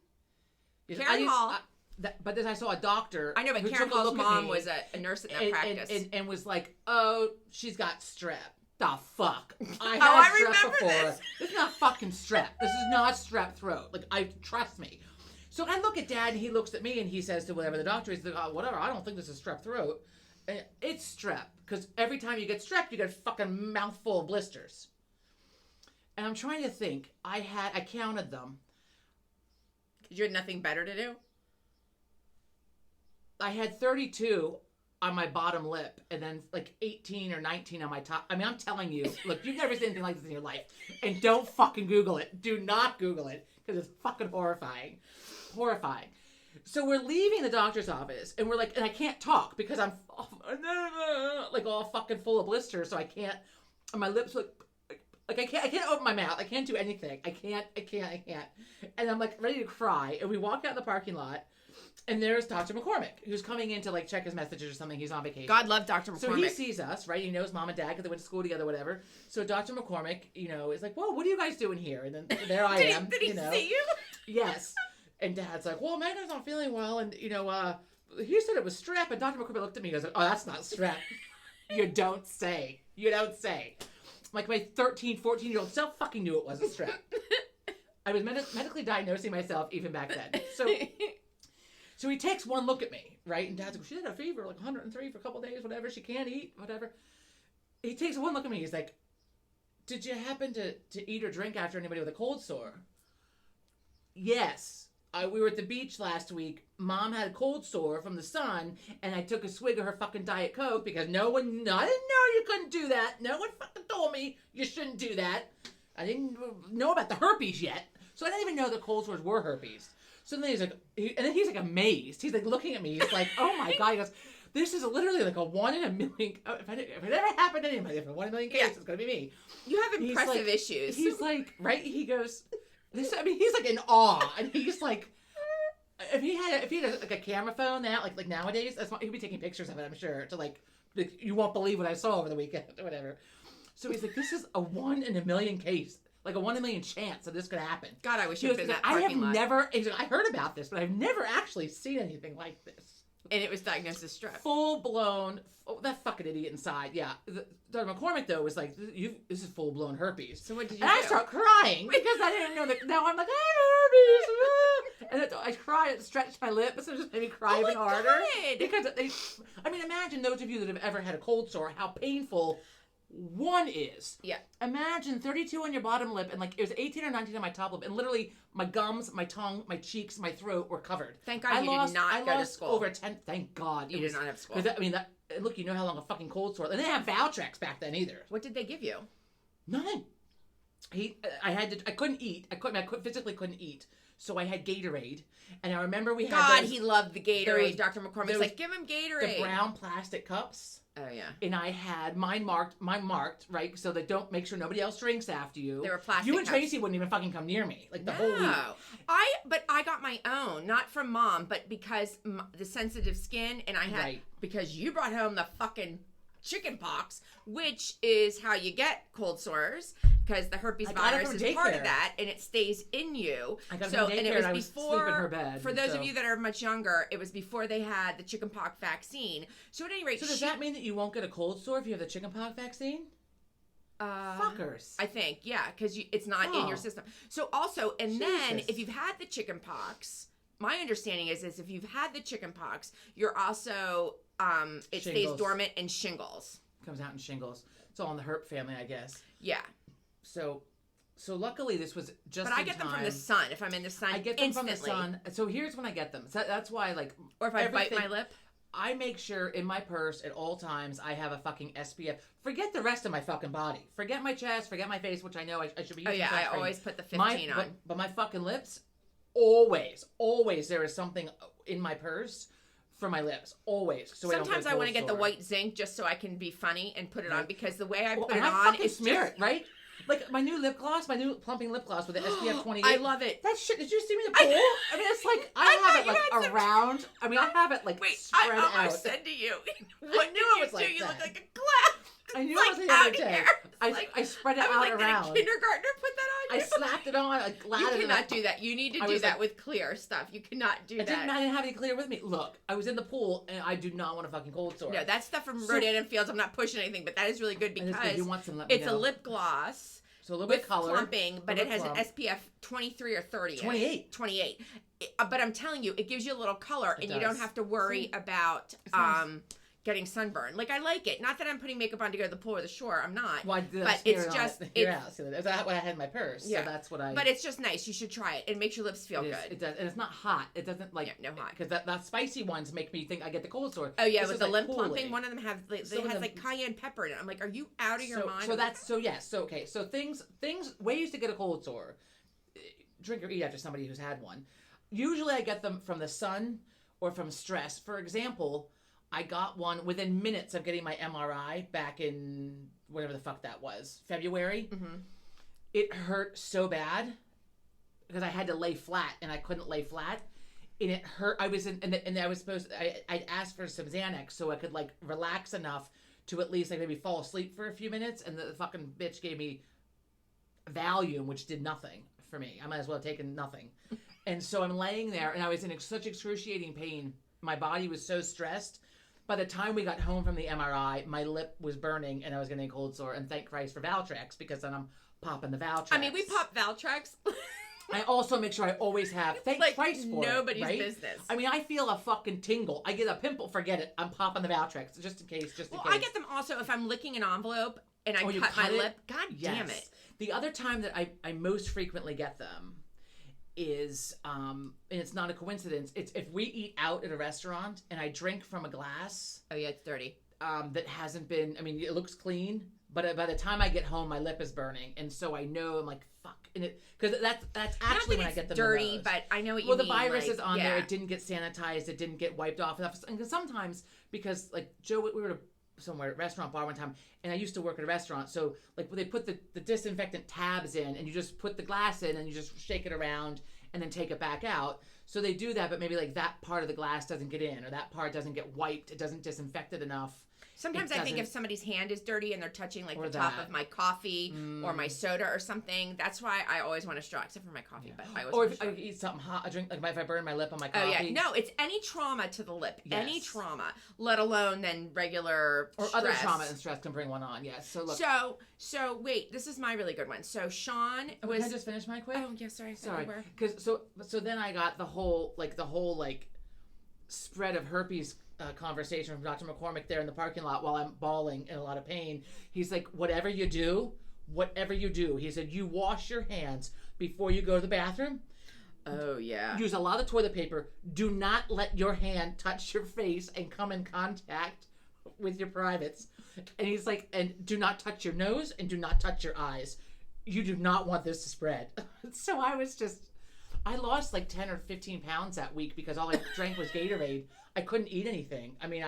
[SPEAKER 2] Karen Hall.
[SPEAKER 1] But then I saw a doctor.
[SPEAKER 2] I know, but Karen Hall's mom was a nurse at that practice.
[SPEAKER 1] And was like, oh, she's got strep. The fuck? I had strep before. This is not fucking strep. This is not strep throat. Like, trust me. So I look at Dad, and he looks at me, and he says to whatever the doctor is, like, oh, whatever, I don't think this is strep throat. And it's strep. Because every time you get strep, you get a fucking mouthful of blisters. And I'm trying to think. I counted them.
[SPEAKER 2] Because you had nothing better to do?
[SPEAKER 1] I had 32 on my bottom lip and then like 18 or 19 on my top. I mean, I'm telling you, look, you've never seen anything like this in your life. And don't fucking Google it. Do not Google it because it's fucking horrifying. Horrifying. So we're leaving the doctor's office and we're like, and I can't talk because I'm like all fucking full of blisters. So I can't, and my lips look like I can't open my mouth. I can't do anything. I can't. And I'm like ready to cry. And we walk out in the parking lot. And there's Dr. McCormick, who's coming in to like check his messages or something. He's on vacation.
[SPEAKER 2] God love Dr. McCormick.
[SPEAKER 1] So he sees us, right? He knows Mom and Dad because they went to school together, whatever. So Dr. McCormick, is like, "Whoa, what are you guys doing here?" And then there I am.
[SPEAKER 2] Did he see you?
[SPEAKER 1] Yes. And Dad's like, "Well, Megan's not feeling well, and he said it was strep." And Dr. McCormick looked at me and goes, "Oh, that's not strep." You don't say. Like my 13, 14-year-old self fucking knew it wasn't strep. I was medically diagnosing myself even back then. So he takes one look at me, right? And Dad's like, she had a fever, like 103 for a couple days, whatever. She can't eat, whatever. He takes one look at me. He's like, did you happen to eat or drink after anybody with a cold sore? Yes. We were at the beach last week. Mom had a cold sore from the sun, and I took a swig of her fucking Diet Coke because I didn't know you couldn't do that. No one fucking told me you shouldn't do that. I didn't know about the herpes yet, so I didn't even know the cold sores were herpes. So then he's like amazed. He's like looking at me. He's like, oh my God. He goes, this is literally like a 1 in a million. If it ever happened to anybody, if a 1 in a million case, it's going to be me.
[SPEAKER 2] You have impressive issues.
[SPEAKER 1] He's like, right? He goes, he's like in awe. And he's like, if he had like a camera phone now, like nowadays, he'd be taking pictures of it, I'm sure, to like, you won't believe what I saw over the weekend or whatever. So he's like, this is a 1 in a million case. Like a 1 in a million chance that this could happen.
[SPEAKER 2] God, I wish you had been in that parking lot.
[SPEAKER 1] I heard about this, but I've never actually seen anything like this.
[SPEAKER 2] And it was diagnosed as strep.
[SPEAKER 1] Full blown, that fucking idiot inside. Yeah. Dr. McCormick, though, was like, this is full blown herpes.
[SPEAKER 2] So what did you
[SPEAKER 1] do? I start crying because I didn't know that. Now I'm like, I have herpes. And I cried, it stretched my lips, and it just made me cry even harder.
[SPEAKER 2] God.
[SPEAKER 1] Because imagine those of you that have ever had a cold sore, how painful one is.
[SPEAKER 2] Yeah.
[SPEAKER 1] Imagine 32 on your bottom lip and like it was 18 or 19 on my top lip, and literally my gums, my tongue, my cheeks, my throat were covered.
[SPEAKER 2] Thank God you did not go to school.
[SPEAKER 1] Over 10. Thank God
[SPEAKER 2] you did not have school.
[SPEAKER 1] Look, you know how long a fucking cold sore. And they didn't have Valtrex back then either.
[SPEAKER 2] What did they give you?
[SPEAKER 1] Nothing. I couldn't eat. Physically couldn't eat. So I had Gatorade, and I remember we had.
[SPEAKER 2] He loved the Gatorade. Dr. McCormick's like, give him Gatorade.
[SPEAKER 1] The brown plastic cups.
[SPEAKER 2] Oh yeah.
[SPEAKER 1] And I had mine marked, right, so that don't make sure nobody else drinks after you.
[SPEAKER 2] They were plastic.
[SPEAKER 1] You and Tracy wouldn't even fucking come near me, like the whole week.
[SPEAKER 2] But I got my own, not from Mom, but because the sensitive skin, and I had because you brought home the fucking chicken pox, which is how you get cold sores, because the herpes virus is part of that, and it stays in you.
[SPEAKER 1] I got it and it was before. In her bed,
[SPEAKER 2] for those of you that are much younger, it was before they had the chickenpox vaccine. So at any rate,
[SPEAKER 1] does that mean that you won't get a cold sore if you have the chickenpox vaccine? Fuckers.
[SPEAKER 2] I think, yeah, because it's not in your system. So also, and then if you've had the chickenpox, my understanding is if you've had the chickenpox, you're also it stays dormant in shingles.
[SPEAKER 1] Comes out in shingles. It's all in the Herp family, I guess.
[SPEAKER 2] Yeah.
[SPEAKER 1] So luckily this was just.
[SPEAKER 2] But I get them from the sun. If I'm in the sun,
[SPEAKER 1] I get them
[SPEAKER 2] instantly.
[SPEAKER 1] from the sun. So here's when I get them. So that's why like.
[SPEAKER 2] Or if I bite my lip.
[SPEAKER 1] I make sure in my purse at all times I have a fucking SPF. Forget the rest of my fucking body. Forget my chest. Forget my face, which I know I should be using.
[SPEAKER 2] Oh yeah, I always put the 15 on.
[SPEAKER 1] But my fucking lips, always there is something in my purse for my lips. Always. So
[SPEAKER 2] sometimes I want to get the white zinc just so I can be funny and put it on because the way I put it
[SPEAKER 1] on
[SPEAKER 2] is
[SPEAKER 1] smear it, right? Like my new lip gloss, my new plumping lip gloss with the SPF 28.
[SPEAKER 2] I love it.
[SPEAKER 1] That shit. Did you see me in the pool? I mean, it's like I have it like around. I mean, I have it like spread out.
[SPEAKER 2] I said to you,
[SPEAKER 1] what knew it was like
[SPEAKER 2] you
[SPEAKER 1] that.
[SPEAKER 2] look like a clown.
[SPEAKER 1] I knew it was the other day. I spread it out
[SPEAKER 2] like,
[SPEAKER 1] around.
[SPEAKER 2] Did a kindergartner put that on you?
[SPEAKER 1] I slapped it on. You
[SPEAKER 2] cannot do that. You need to do that with clear stuff. You cannot do that.
[SPEAKER 1] I didn't have any clear with me. Look, I was in the pool and I do not want a fucking cold sore.
[SPEAKER 2] No, that's stuff from Rodan and Fields. I'm not pushing anything, but that is really good because
[SPEAKER 1] you want some, let me know.
[SPEAKER 2] A lip gloss.
[SPEAKER 1] So a little bit of color.
[SPEAKER 2] Plumping, but it has an SPF 23 or 30.
[SPEAKER 1] 28.
[SPEAKER 2] 28. But I'm telling you, it gives you a little color and you don't have to worry about getting sunburned. Like I like it. Not that I'm putting makeup on to go to the pool or the shore. I'm not.
[SPEAKER 1] Well,
[SPEAKER 2] but it's just
[SPEAKER 1] is that what I had in my purse?
[SPEAKER 2] Yeah.
[SPEAKER 1] So that's what I.
[SPEAKER 2] But it's just nice. You should try it. It makes your lips feel good.
[SPEAKER 1] It does, and it's not hot. It doesn't like
[SPEAKER 2] no hot
[SPEAKER 1] because that spicy ones make me think I get the cold sore.
[SPEAKER 2] Oh yeah, with the lip plumping, one of them has like cayenne pepper in it. I'm like, are you out of your mind?
[SPEAKER 1] So things ways to get a cold sore. Drink or eat after somebody who's had one. Usually I get them from the sun or from stress. For example, I got one within minutes of getting my MRI back in whatever the fuck that was, February.
[SPEAKER 2] Mm-hmm.
[SPEAKER 1] It hurt so bad because I had to lay flat and I couldn't lay flat. And it hurt. I was and I was supposed I'd asked for some Xanax so I could like relax enough to at least like maybe fall asleep for a few minutes. And the fucking bitch gave me Valium, which did nothing for me. I might as well have taken nothing. And so I'm laying there and I was in such excruciating pain. My body was so stressed. By the time we got home from the MRI, my lip was burning and I was getting a cold sore. And thank Christ for Valtrex because then I'm popping the Valtrex.
[SPEAKER 2] I mean, we pop Valtrex.
[SPEAKER 1] I also make sure I always have. Thank Christ for
[SPEAKER 2] nobody's
[SPEAKER 1] it, right?
[SPEAKER 2] business.
[SPEAKER 1] I mean, I feel a fucking tingle. I get a pimple. Forget it. I'm popping the Valtrex just in case. Well,
[SPEAKER 2] I get them also if I'm licking an envelope and I cut my lip. God damn it.
[SPEAKER 1] The other time that I most frequently get them is, and it's not a coincidence, it's if we eat out at a restaurant and I drink from a glass.
[SPEAKER 2] Oh, yeah, it's dirty.
[SPEAKER 1] That hasn't been, I mean, it looks clean, but by the time I get home, my lip is burning. And so I know, I'm like, fuck. And it, because that's actually when I get them
[SPEAKER 2] dirty, but I know what you mean.
[SPEAKER 1] Well, the virus is on there. It didn't get sanitized. It didn't get wiped off enough. And sometimes, because like Joe, we were somewhere at a restaurant bar one time, and I used to work at a restaurant, so like they put the disinfectant tabs in, and you just put the glass in and you just shake it around and then take it back out. So they do that, but maybe like that part of the glass doesn't get in, or that part doesn't get wiped, it doesn't disinfect it enough.
[SPEAKER 2] Sometimes I think if somebody's hand is dirty and they're touching like the top of my coffee or my soda or something, that's why I always want a straw, except for my coffee. But I always
[SPEAKER 1] or if I eat something hot, I drink, like if I burn my lip on my coffee.
[SPEAKER 2] Oh yeah, no, it's any trauma to the lip, any trauma, let alone then regular
[SPEAKER 1] or
[SPEAKER 2] stress.
[SPEAKER 1] Other trauma and stress can bring one on. Yes. So look.
[SPEAKER 2] So wait, this is my really good one. So Sean was.
[SPEAKER 1] Can I just finish my quick?
[SPEAKER 2] Oh yeah, sorry.
[SPEAKER 1] Because so then I got the whole spread of herpes conversation from Dr. McCormick there in the parking lot while I'm bawling in a lot of pain. He's like, whatever you do, he said, you wash your hands before you go to the bathroom.
[SPEAKER 2] Oh yeah.
[SPEAKER 1] Use a lot of toilet paper. Do not let your hand touch your face and come in contact with your privates. And he's like, and do not touch your nose and do not touch your eyes. You do not want this to spread. So I lost like 10 or 15 pounds that week because all I drank was Gatorade. I couldn't eat anything. I mean,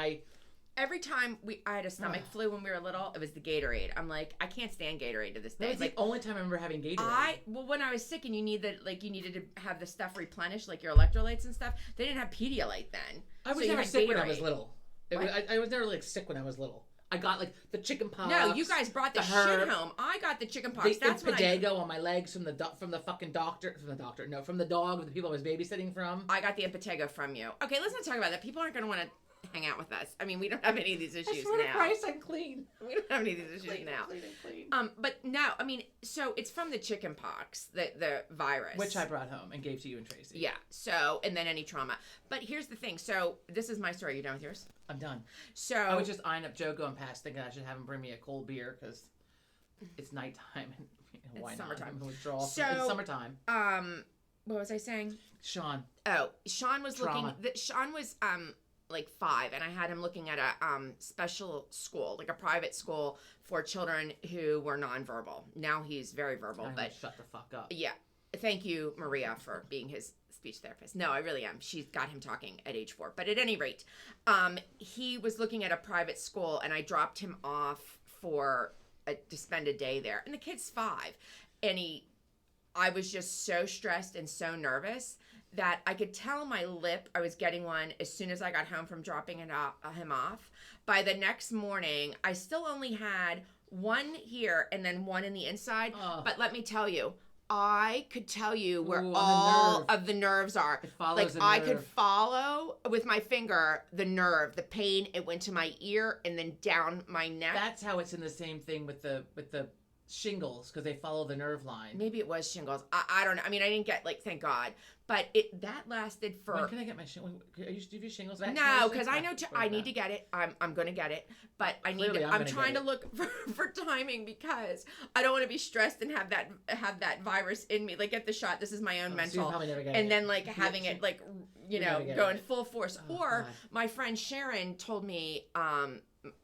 [SPEAKER 2] every time I had a stomach flu when we were little, it was the Gatorade. I'm like, I can't stand Gatorade to this day.
[SPEAKER 1] That was the only time I remember having Gatorade.
[SPEAKER 2] When I was sick and you needed to have the stuff replenished, like your electrolytes and stuff, they didn't have Pedialyte then.
[SPEAKER 1] I was never sick when I was little. I was never like sick when I was little. I got like the chicken pox.
[SPEAKER 2] No, you guys brought the shit home. I got the chicken pox. That's
[SPEAKER 1] the impetigo on my legs from the dog that the people I was babysitting from.
[SPEAKER 2] I got the impetigo from you. Okay, let's not talk about that. People aren't going to want to hang out with us. I mean, we don't have any of these issues now. I swear to Christ,
[SPEAKER 1] I'm clean.
[SPEAKER 2] We don't have any of these issues now. Clean. But no, I mean, so it's from the chicken pox, the virus,
[SPEAKER 1] which I brought home and gave to you and Tracy.
[SPEAKER 2] Yeah. So, and then any trauma. But here's the thing. So this is my story. You done with yours?
[SPEAKER 1] I'm done.
[SPEAKER 2] So
[SPEAKER 1] I was just eyeing up Joe going past, thinking I should have him bring me a cold beer because it's nighttime. And why
[SPEAKER 2] summertime.
[SPEAKER 1] Not? Withdrawal.
[SPEAKER 2] So
[SPEAKER 1] it's summertime.
[SPEAKER 2] What was I saying?
[SPEAKER 1] Sean.
[SPEAKER 2] Oh, Sean was
[SPEAKER 1] Trauma.
[SPEAKER 2] Sean was like 5, and I had him looking at a special school, like a private school for children who were nonverbal. Now he's very verbal, but
[SPEAKER 1] shut the fuck up.
[SPEAKER 2] Yeah. Thank you, Maria, for being his speech therapist. No, I really am. She's got him talking at age 4. But at any rate, he was looking at a private school, and I dropped him off to spend a day there. And the kid's 5, and I was just so stressed and so nervous that I could tell my lip I was getting one as soon as I got home from dropping him off. By the next morning, I still only had one here and then one in the inside. But let me tell you, I could tell you where all of the nerves are.
[SPEAKER 1] It follows
[SPEAKER 2] like
[SPEAKER 1] the
[SPEAKER 2] I
[SPEAKER 1] nerve.
[SPEAKER 2] could follow with my finger the nerve, the pain. It went to my ear and then down my neck.
[SPEAKER 1] That's how it's in the same thing with the shingles, because they follow the nerve line.
[SPEAKER 2] Maybe it was shingles. I don't know. I mean, I didn't get thank God, but that lasted for.
[SPEAKER 1] When can I get my shingles? Do you have shingles?
[SPEAKER 2] No, because I know I need to get it. I'm going to get it, but I need. I'm trying to look for timing because I don't want to be stressed and have that virus in me. Like get the shot. This is my own mental, and then having it going full force. Or my friend Sharon told me.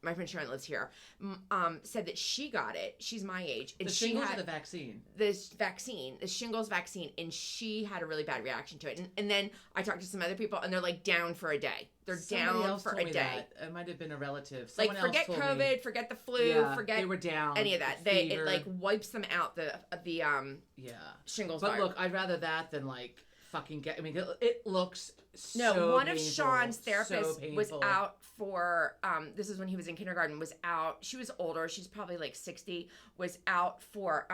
[SPEAKER 2] My friend Sharon lives here, said that she got it. She's my age. And
[SPEAKER 1] the shingles or the vaccine?
[SPEAKER 2] The shingles vaccine, and she had a really bad reaction to it. And then I talked to some other people, and they're down for a day. They're down for a day. That.
[SPEAKER 1] It might have been a relative.
[SPEAKER 2] Forget COVID, forget the flu, forget
[SPEAKER 1] they were down.
[SPEAKER 2] Any of that. It wipes them out. The shingles.
[SPEAKER 1] But look, I'd rather that than fucking get. I mean, it looks so
[SPEAKER 2] one
[SPEAKER 1] painful,
[SPEAKER 2] of Sean's therapists
[SPEAKER 1] so
[SPEAKER 2] was out for this is when he was in kindergarten, was out. She was older, she's probably 60, was out for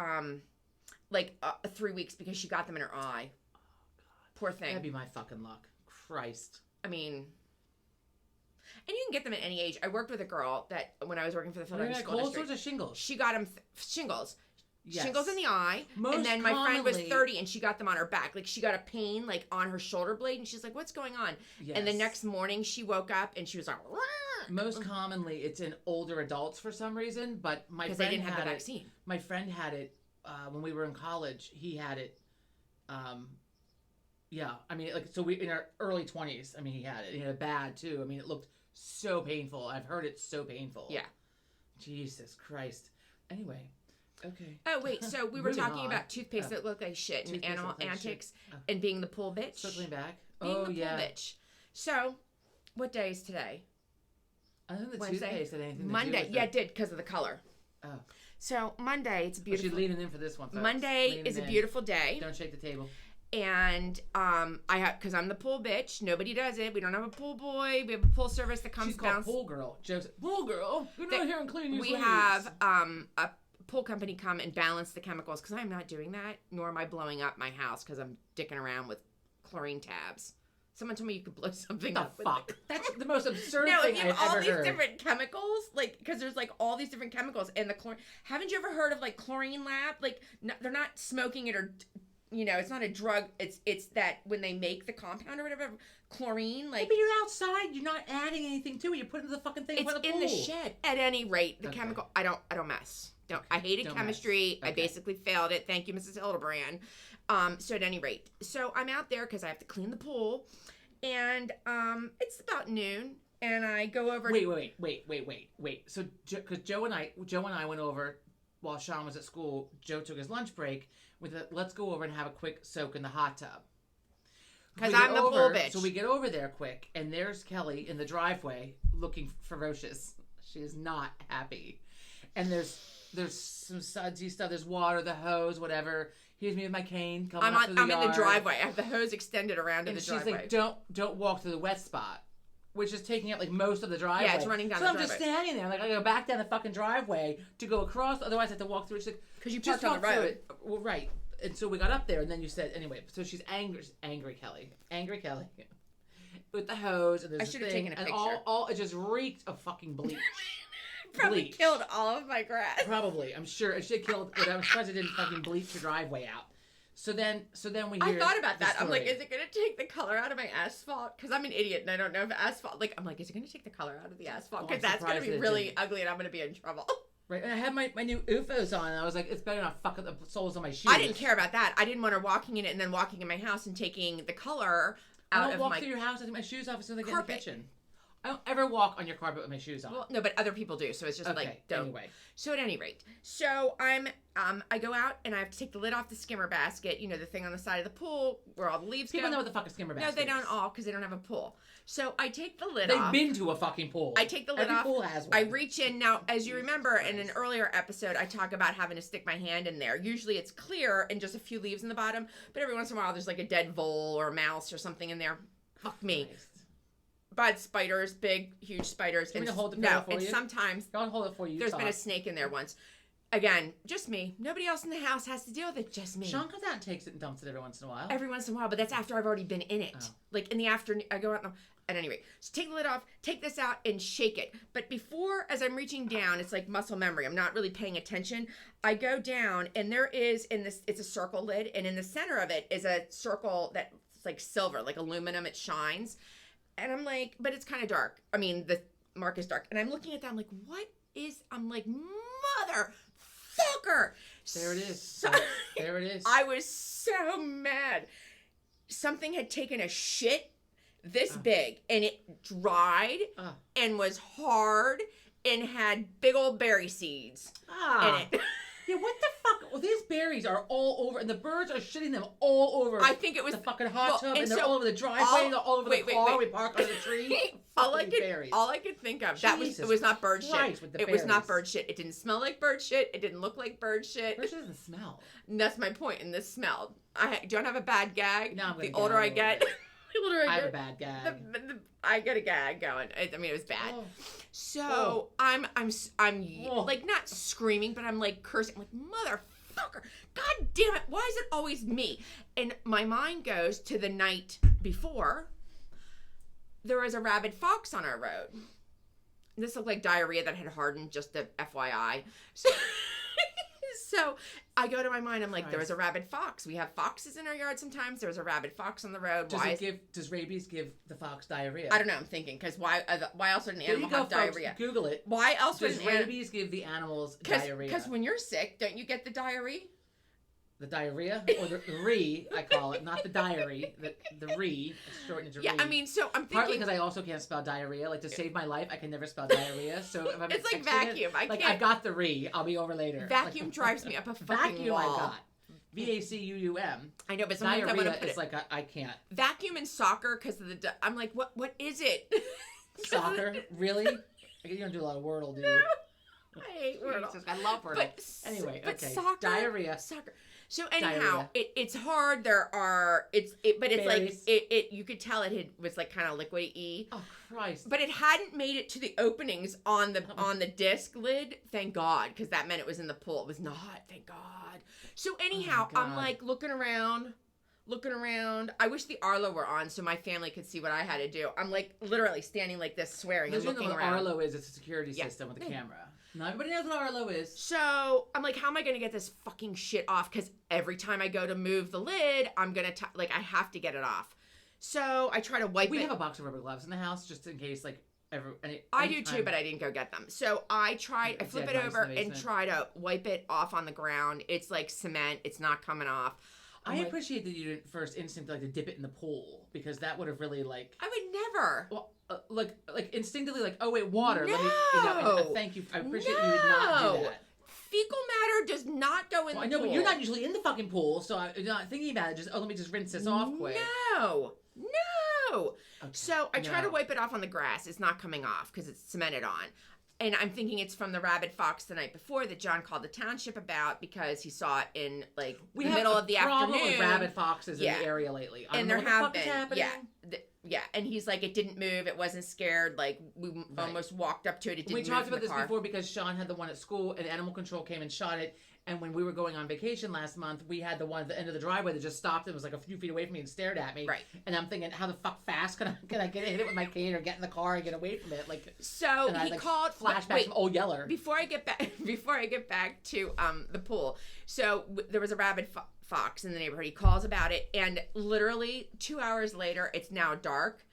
[SPEAKER 2] 3 weeks because she got them in her eye. Oh God. Poor thing.
[SPEAKER 1] That'd be my fucking luck. Christ.
[SPEAKER 2] I mean, and you can get them at any age. I worked with a girl that when I was working for the Philadelphia School District.
[SPEAKER 1] All sorts of shingles.
[SPEAKER 2] She got him shingles.
[SPEAKER 1] Yes.
[SPEAKER 2] Shingles in the eye. And then my friend was 30 and she got them on her back. She got a pain on her shoulder blade and she's like, what's going on? Yes. And the next morning she woke up and she was like, Rah!
[SPEAKER 1] Most commonly it's in older adults for some reason, but my friend
[SPEAKER 2] they didn't have the vaccine.
[SPEAKER 1] My friend had it when we were in college. He had it. Yeah, I mean, so we in our early 20s. I mean, he had it. He had it bad too. I mean, it looked so painful. I've heard it's so painful.
[SPEAKER 2] Yeah.
[SPEAKER 1] Jesus Christ. Anyway. Okay.
[SPEAKER 2] Oh, wait. So we were talking about toothpaste that looked like shit and animal antics and being the pool bitch.
[SPEAKER 1] Circling back.
[SPEAKER 2] Being the pool bitch. So, what day is today?
[SPEAKER 1] I don't think the toothpaste had anything to
[SPEAKER 2] Monday.
[SPEAKER 1] do with
[SPEAKER 2] Yeah, it did because of the color.
[SPEAKER 1] Oh.
[SPEAKER 2] So, Monday, it's beautiful.
[SPEAKER 1] She's leaning in for this one, folks.
[SPEAKER 2] Monday is a beautiful day.
[SPEAKER 1] Don't shake the table.
[SPEAKER 2] And because I'm the pool bitch. Nobody does it. We don't have a pool boy. We have a pool service that comes down.
[SPEAKER 1] She's called Pool Girl. Joe's Pool Girl. You're not here and clean your
[SPEAKER 2] We have a pool company come and balance the chemicals because I'm not doing that, nor am I blowing up my house because I'm dicking around with chlorine tabs. Someone told me you could blow something up.
[SPEAKER 1] Fuck. That's the most absurd
[SPEAKER 2] thing
[SPEAKER 1] I've ever heard.
[SPEAKER 2] all these different chemicals, because there's all these different chemicals, and the chlorine. Haven't you ever heard of chlorine lab? They're not smoking it or. It's not a drug. It's that when they make the compound or whatever, chlorine,
[SPEAKER 1] Yeah, but you're outside. You're not adding anything to it. You're putting the fucking thing in the pool.
[SPEAKER 2] It's in the shed. At any rate, the chemical. I don't mess. I hated chemistry. Okay. I basically failed it. Thank you, Mrs. Hildebrand. So at any rate, I'm out there because I have to clean the pool, and it's about noon, and I go over.
[SPEAKER 1] Wait. So because Joe and I went over while Sean was at school. Joe took his lunch break. Let's go over and have a quick soak in the hot tub.
[SPEAKER 2] Because I'm the pool bitch.
[SPEAKER 1] So we get over there quick, and there's Kelly in the driveway looking ferocious. She is not happy. And there's some sudsy stuff. There's water, the hose, whatever. Here's me with my cane coming up through the yard.
[SPEAKER 2] I'm in the driveway. I have the hose extended around to the driveway.
[SPEAKER 1] And she's like, don't walk through the wet spot. Which is taking up most of the driveway.
[SPEAKER 2] Yeah, it's running down the driveway.
[SPEAKER 1] So I'm just standing there. I go back down the fucking driveway to go across. Otherwise, I have to walk through it. She's like,
[SPEAKER 2] because you parked on the road.
[SPEAKER 1] Well, right. And so we got up there, and then you said, anyway, so she's angry Kelly. Angry Kelly. With the hose, and there's
[SPEAKER 2] I should have taken a picture.
[SPEAKER 1] And all it just reeked of fucking bleach.
[SPEAKER 2] Probably killed all of my grass.
[SPEAKER 1] Probably. I'm sure. It should have killed, but I'm surprised it didn't fucking bleach your driveway out. So then we hear.
[SPEAKER 2] I thought about that. I'm like, is it going to take the color out of my asphalt? Because I'm an idiot and I don't know if asphalt. I'm like, is it going to take the color out of the asphalt? Because that's going to be really ugly and I'm going to be in trouble.
[SPEAKER 1] Right, and I had my new UFOs on, and I was like, it's better not fuck up the soles of my shoes.
[SPEAKER 2] I didn't care about that. I didn't want her walking in it and then walking in my house and taking the color out of my...
[SPEAKER 1] I don't walk through your house. I take my shoes off as soon as I get in the kitchen. I don't ever walk on your carpet with my shoes on.
[SPEAKER 2] Well, no, but other people do, so it's just
[SPEAKER 1] okay,
[SPEAKER 2] like, don't.
[SPEAKER 1] Anyway.
[SPEAKER 2] So at any rate, so I go out and I have to take the lid off the skimmer basket, you know, the thing on the side of the pool where all the leaves
[SPEAKER 1] People
[SPEAKER 2] go.
[SPEAKER 1] know what the fuck a skimmer basket is.
[SPEAKER 2] No, they don't all, because they don't have a pool. So I take the lid off.
[SPEAKER 1] They've been to a fucking pool.
[SPEAKER 2] I take the lid
[SPEAKER 1] Every
[SPEAKER 2] off.
[SPEAKER 1] pool has one.
[SPEAKER 2] I reach in. Now, as you remember, in an earlier episode, I talk about having to stick my hand in there. Usually it's clear and just a few leaves in the bottom, but every once in a while there's like a dead vole or a mouse or something in there. Fuck me. Bad spiders, big, huge spiders.
[SPEAKER 1] Do you want me to hold it for you?
[SPEAKER 2] Sometimes
[SPEAKER 1] I'll hold it for you.
[SPEAKER 2] There's been a snake in there once. Again, just me. Nobody else in the house has to deal with it. Just me.
[SPEAKER 1] Sean comes out and takes it and dumps it every once in a while.
[SPEAKER 2] Every once in a while, but that's after I've already been in it. Oh. Like in the afternoon, I go out and at any rate, so take the lid off, take this out, and shake it. But before, as I'm reaching down, it's like muscle memory. I'm not really paying attention. I go down, and there is it's a circle lid, and in the center of it is a circle that's like silver, like aluminum. It shines. And I'm like, but it's kind of dark. I mean, the mark is dark. And I'm looking at that. I'm like, what is... I'm like, motherfucker.
[SPEAKER 1] There it is. There it is.
[SPEAKER 2] I was so mad. Something had taken a shit this big. And it dried and was hard and had big old berry seeds in it.
[SPEAKER 1] Yeah, what the fuck? Well, these berries are all over, and the birds are shitting them all over.
[SPEAKER 2] I think it was
[SPEAKER 1] the fucking hot tub, and they're all over the driveway, and they're all over the car. We park under the tree.
[SPEAKER 2] all I could think of it was not bird shit. It was not bird shit. It didn't smell like bird shit. It didn't look like bird shit.
[SPEAKER 1] Bird shit doesn't smell.
[SPEAKER 2] And that's my point. And this smelled. I don't have a bad gag.
[SPEAKER 1] No,
[SPEAKER 2] the older I get.
[SPEAKER 1] I have a bad gag.
[SPEAKER 2] I get a gag going. I mean, it was bad. Oh. So I'm like not screaming, but I'm like cursing, I'm like, motherfucker, god damn it, why is it always me? And my mind goes to the night before. There was a rabid fox on our road. This looked like diarrhea that had hardened, just a FYI. So I go to my mind, I'm like, there was a rabid fox. We have foxes in our yard sometimes. There was a rabid fox on the road.
[SPEAKER 1] Does rabies give the fox diarrhea?
[SPEAKER 2] I don't know. I'm thinking, because why else would an animal have diarrhea?
[SPEAKER 1] Folks, Google it.
[SPEAKER 2] Why else would
[SPEAKER 1] rabies give the animals diarrhea?
[SPEAKER 2] Because when you're sick, don't you get the diarrhea?
[SPEAKER 1] The diarrhea? Or the re, I call it. Not the diary. The re. It's shortened to re.
[SPEAKER 2] Yeah, I mean, so I'm thinking...
[SPEAKER 1] Partly because I also can't spell diarrhea. Like, to save my life, I can never spell diarrhea. So if I'm
[SPEAKER 2] it's like vacuum. I can't...
[SPEAKER 1] I've got the re. I'll be over later.
[SPEAKER 2] Vacuum drives me up a fucking
[SPEAKER 1] vacuum
[SPEAKER 2] wall.
[SPEAKER 1] I've got. VACUUM.
[SPEAKER 2] I know, but sometimes I'm gonna put
[SPEAKER 1] it's like I can't.
[SPEAKER 2] Vacuum and soccer, because of the... I'm like, what is it?
[SPEAKER 1] Soccer? Really? You don't do a lot of Wordle, do you?
[SPEAKER 2] No. I hate Wordle.
[SPEAKER 1] I love Wordle.
[SPEAKER 2] But,
[SPEAKER 1] anyway,
[SPEAKER 2] but
[SPEAKER 1] okay.
[SPEAKER 2] Soccer,
[SPEAKER 1] diarrhea.
[SPEAKER 2] Soccer. So anyhow, it's hard. But it's berries. Like it. You could tell it was like kind of liquidy.
[SPEAKER 1] Oh Christ!
[SPEAKER 2] But it hadn't made it to the openings on the disc lid. Thank God, because that meant it was in the pool. It was not. Thank God. So anyhow, I'm like looking around. I wish the Arlo were on so my family could see what I had to do. I'm like literally standing like this, swearing and looking around.
[SPEAKER 1] Arlo is it's a security system with a camera. Not everybody knows what Arlo is.
[SPEAKER 2] So I'm like, how am I going to get this fucking shit off? Because every time I go to move the lid, I'm going to, I have to get it off. So I try to wipe it.
[SPEAKER 1] We have a box of rubber gloves in the house just in case,
[SPEAKER 2] I do too, but I didn't go get them. So I flip it over and try to wipe it off on the ground. It's like cement. It's not coming off.
[SPEAKER 1] I appreciate that you didn't first instinct to dip it in the pool, because that would have really
[SPEAKER 2] I would never.
[SPEAKER 1] Well, like instinctively, oh wait, water.
[SPEAKER 2] No.
[SPEAKER 1] Let me, thank you. I appreciate you did not do that.
[SPEAKER 2] Fecal matter does not go in the pool.
[SPEAKER 1] I know, but you're not usually in the fucking pool, so I'm not thinking about it. Let me just rinse this off quick.
[SPEAKER 2] No. Okay. So I try to wipe it off on the grass. It's not coming off because it's cemented on. And I'm thinking it's from the rabid fox the night before that John called the township about because he saw it in the middle of the afternoon. We have a problem with
[SPEAKER 1] rabid foxes in the area lately.
[SPEAKER 2] And there have been. Yeah. And he's like, it didn't move. It wasn't scared. We almost walked up to it. It didn't move.
[SPEAKER 1] We talked about this before because Sean had the one at school and animal control came and shot it. And when we were going on vacation last month, we had the one at the end of the driveway that just stopped and was like a few feet away from me and stared at me.
[SPEAKER 2] Right.
[SPEAKER 1] And I'm thinking, how the fuck fast can I get hit it with my cane or get in the car and get away from it?
[SPEAKER 2] So he called
[SPEAKER 1] flashbacks from Old Yeller.
[SPEAKER 2] Before I get back to the pool. So there was a rabid fox in the neighborhood. He calls about it, and literally 2 hours later, it's now dark,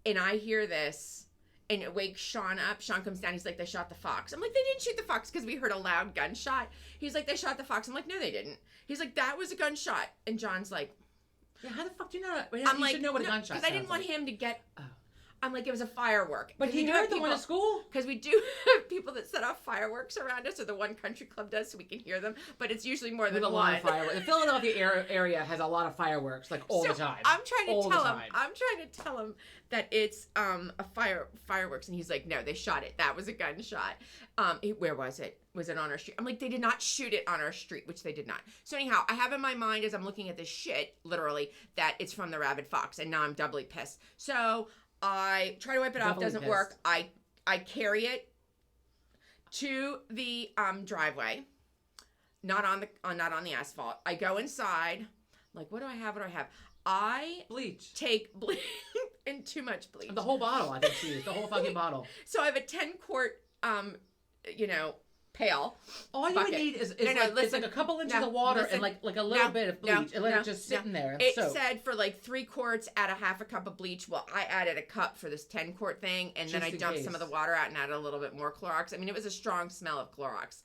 [SPEAKER 2] and I hear this. and it wakes Sean up. Sean comes down. He's like, they shot the fox. I'm like, they didn't shoot the fox because we heard a loud gunshot. He's like, they shot the fox. I'm like, no, they didn't. He's like, that was a gunshot. And John's like,
[SPEAKER 1] yeah, how the fuck do you know?
[SPEAKER 2] I'm
[SPEAKER 1] you
[SPEAKER 2] like,
[SPEAKER 1] should know what a gunshot
[SPEAKER 2] because I didn't want him to get. I'm like, it was a firework.
[SPEAKER 1] But he heard the one at school?
[SPEAKER 2] Because we do have people that set off fireworks around us, or the one country club does, so we can hear them. But it's usually more than one. A lot of
[SPEAKER 1] fireworks. The Philadelphia area has a lot of fireworks, like all the time.
[SPEAKER 2] I'm trying to tell him that it's fireworks, and he's like, no, they shot it. That was a gunshot. Where was it? Was it on our street? I'm like, they did not shoot it on our street, which they did not. So anyhow, I have in my mind as I'm looking at this shit, literally, that it's from the rabid fox, and now I'm doubly pissed. So I try to wipe it off. Doesn't work. I carry it to the driveway, not on the asphalt. I go inside. Like, what do I have? I
[SPEAKER 1] bleach.
[SPEAKER 2] Take bleach and too much bleach.
[SPEAKER 1] The whole bottle. I think she used the whole fucking bottle.
[SPEAKER 2] So I have a 10-quart, pail.
[SPEAKER 1] All you would need is it's like a couple inches of water and like a little bit of bleach and let it just sit in there.
[SPEAKER 2] It said for like 3 quarts, add a half a cup of bleach. Well, I added a cup for this 10-quart thing, and then I dumped some of the water out and added a little bit more Clorox. I mean, it was a strong smell of Clorox.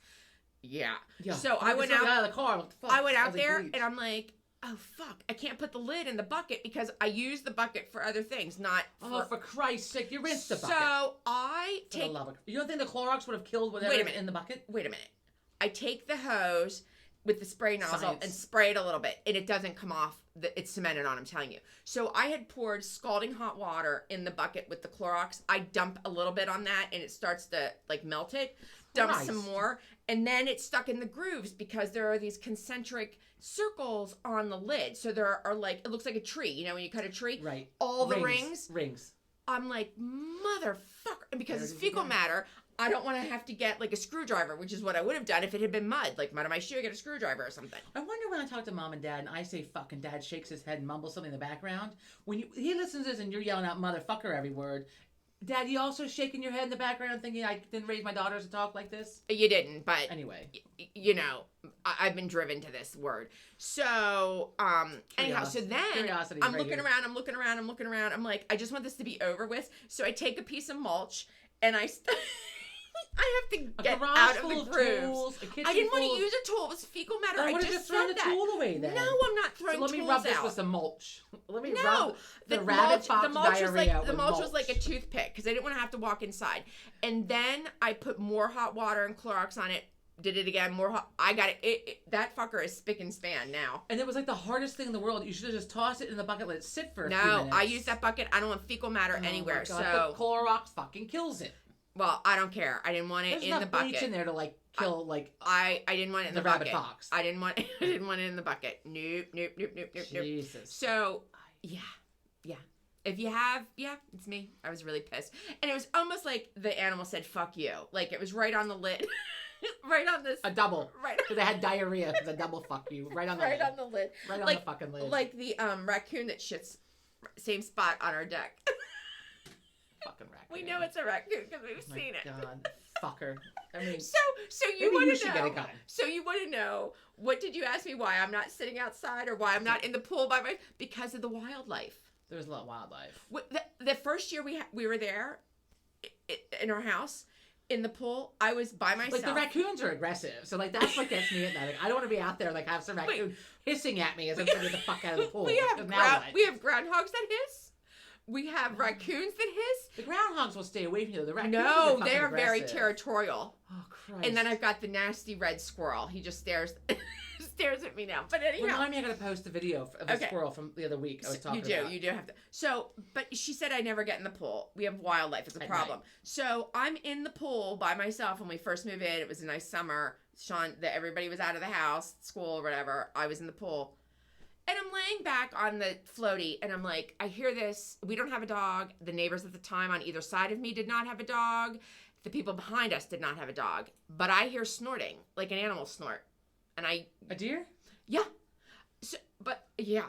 [SPEAKER 2] Yeah. So I went out of the car. I went out there and I'm like, oh fuck, I can't put the lid in the bucket because I use the bucket for other things, not for...
[SPEAKER 1] Oh, for Christ's sake, you rinsed the bucket.
[SPEAKER 2] So I take...
[SPEAKER 1] You don't think the Clorox would have killed whatever in the bucket?
[SPEAKER 2] Wait a minute. I take the hose with the spray nozzle and spray it a little bit, and it doesn't come off. It's cemented on, I'm telling you. So I had poured scalding hot water in the bucket with the Clorox. I dump a little bit on that, and it starts to, like, melt it. Dump some more, and then it's stuck in the grooves because there are these concentric circles on the lid. So there are, like, it looks like a tree. You know when you cut a tree?
[SPEAKER 1] Right.
[SPEAKER 2] All the rings.
[SPEAKER 1] Rings.
[SPEAKER 2] I'm like, motherfucker. And because it's fecal matter, I don't want to have to get, like, a screwdriver, which is what I would have done if it had been mud. Like, mud on my shoe, I get a screwdriver or something.
[SPEAKER 1] I wonder when I talk to Mom and Dad and I say fucking Dad shakes his head and mumbles something in the background. When he listens to this and you're yelling out motherfucker every word, Dad, you also shaking your head in the background thinking I didn't raise my daughters to talk like this?
[SPEAKER 2] You didn't, but...
[SPEAKER 1] Anyway.
[SPEAKER 2] I've been driven to this word. So, anyhow, so then I'm looking around. I'm like, I just want this to be over with. So I take a piece of mulch and I have to get out of the grooves. I didn't want to use a tool. It was fecal matter. I just threw the
[SPEAKER 1] tool away then.
[SPEAKER 2] No, I'm not throwing tools out.
[SPEAKER 1] Let me rub this with some mulch. Let me rub
[SPEAKER 2] the
[SPEAKER 1] rabbit fox diarrhea
[SPEAKER 2] the mulch was like a toothpick because I didn't want to have to walk inside. And then I put more hot water and Clorox on it. Did it again, more hot. I got it. That fucker is spick and span now.
[SPEAKER 1] And it was like the hardest thing in the world. You should have just tossed it in the bucket, let it sit for a few minutes.
[SPEAKER 2] No, I use that bucket. I don't want fecal matter anywhere. So
[SPEAKER 1] but Clorox fucking kills it.
[SPEAKER 2] Well, I don't care. I didn't want it in the bucket.
[SPEAKER 1] There's enough bleach in there to like kill
[SPEAKER 2] I didn't want it in the bucket.
[SPEAKER 1] Rabbit fox.
[SPEAKER 2] I didn't want it in the bucket. Nope.
[SPEAKER 1] Jesus.
[SPEAKER 2] So yeah. If you have, it's me. I was really pissed, and it was almost like the animal said "fuck you," like it was right on the lid. Right on this.
[SPEAKER 1] A double. Right. Because they had diarrhea. It was a double fuck you. Right on the lid.
[SPEAKER 2] Right on the lid.
[SPEAKER 1] Right on the fucking lid.
[SPEAKER 2] Like the raccoon that shits same spot on our deck.
[SPEAKER 1] Fucking raccoon.
[SPEAKER 2] We know it's a raccoon because we've seen it.
[SPEAKER 1] God. Fucker. I mean.
[SPEAKER 2] So you want to know.
[SPEAKER 1] Get a gun.
[SPEAKER 2] So you want to know, what did you ask me why I'm not sitting outside or why I'm not in the pool by my, because of the wildlife.
[SPEAKER 1] There's a lot of wildlife.
[SPEAKER 2] The first year we were there in our house, in the pool, I was by myself.
[SPEAKER 1] Like, the raccoons are aggressive, so like that's what gets me at night. Like, I don't want to be out there like have some raccoon hissing at me as I'm trying to get the fuck out of the pool.
[SPEAKER 2] We have groundhogs that hiss. We have raccoons that hiss.
[SPEAKER 1] The groundhogs will stay away from you. The raccoons
[SPEAKER 2] they are very territorial.
[SPEAKER 1] Oh Christ!
[SPEAKER 2] And then I've got the nasty red squirrel. He just stares at me now. But anyhow,
[SPEAKER 1] remind me, I gotta post a video of a squirrel from the other week. I was talking about.
[SPEAKER 2] You do have to. So, but she said I never get in the pool. We have wildlife. It's a problem. So I'm in the pool by myself when we first moved in. It was a nice summer. Everybody was out of the house, school or whatever. I was in the pool. And I'm laying back on the floaty, and I'm like, I hear this. We don't have a dog. The neighbors at the time on either side of me did not have a dog. The people behind us did not have a dog. But I hear snorting, like an animal snort. And
[SPEAKER 1] a deer?
[SPEAKER 2] Yeah. So, but yeah.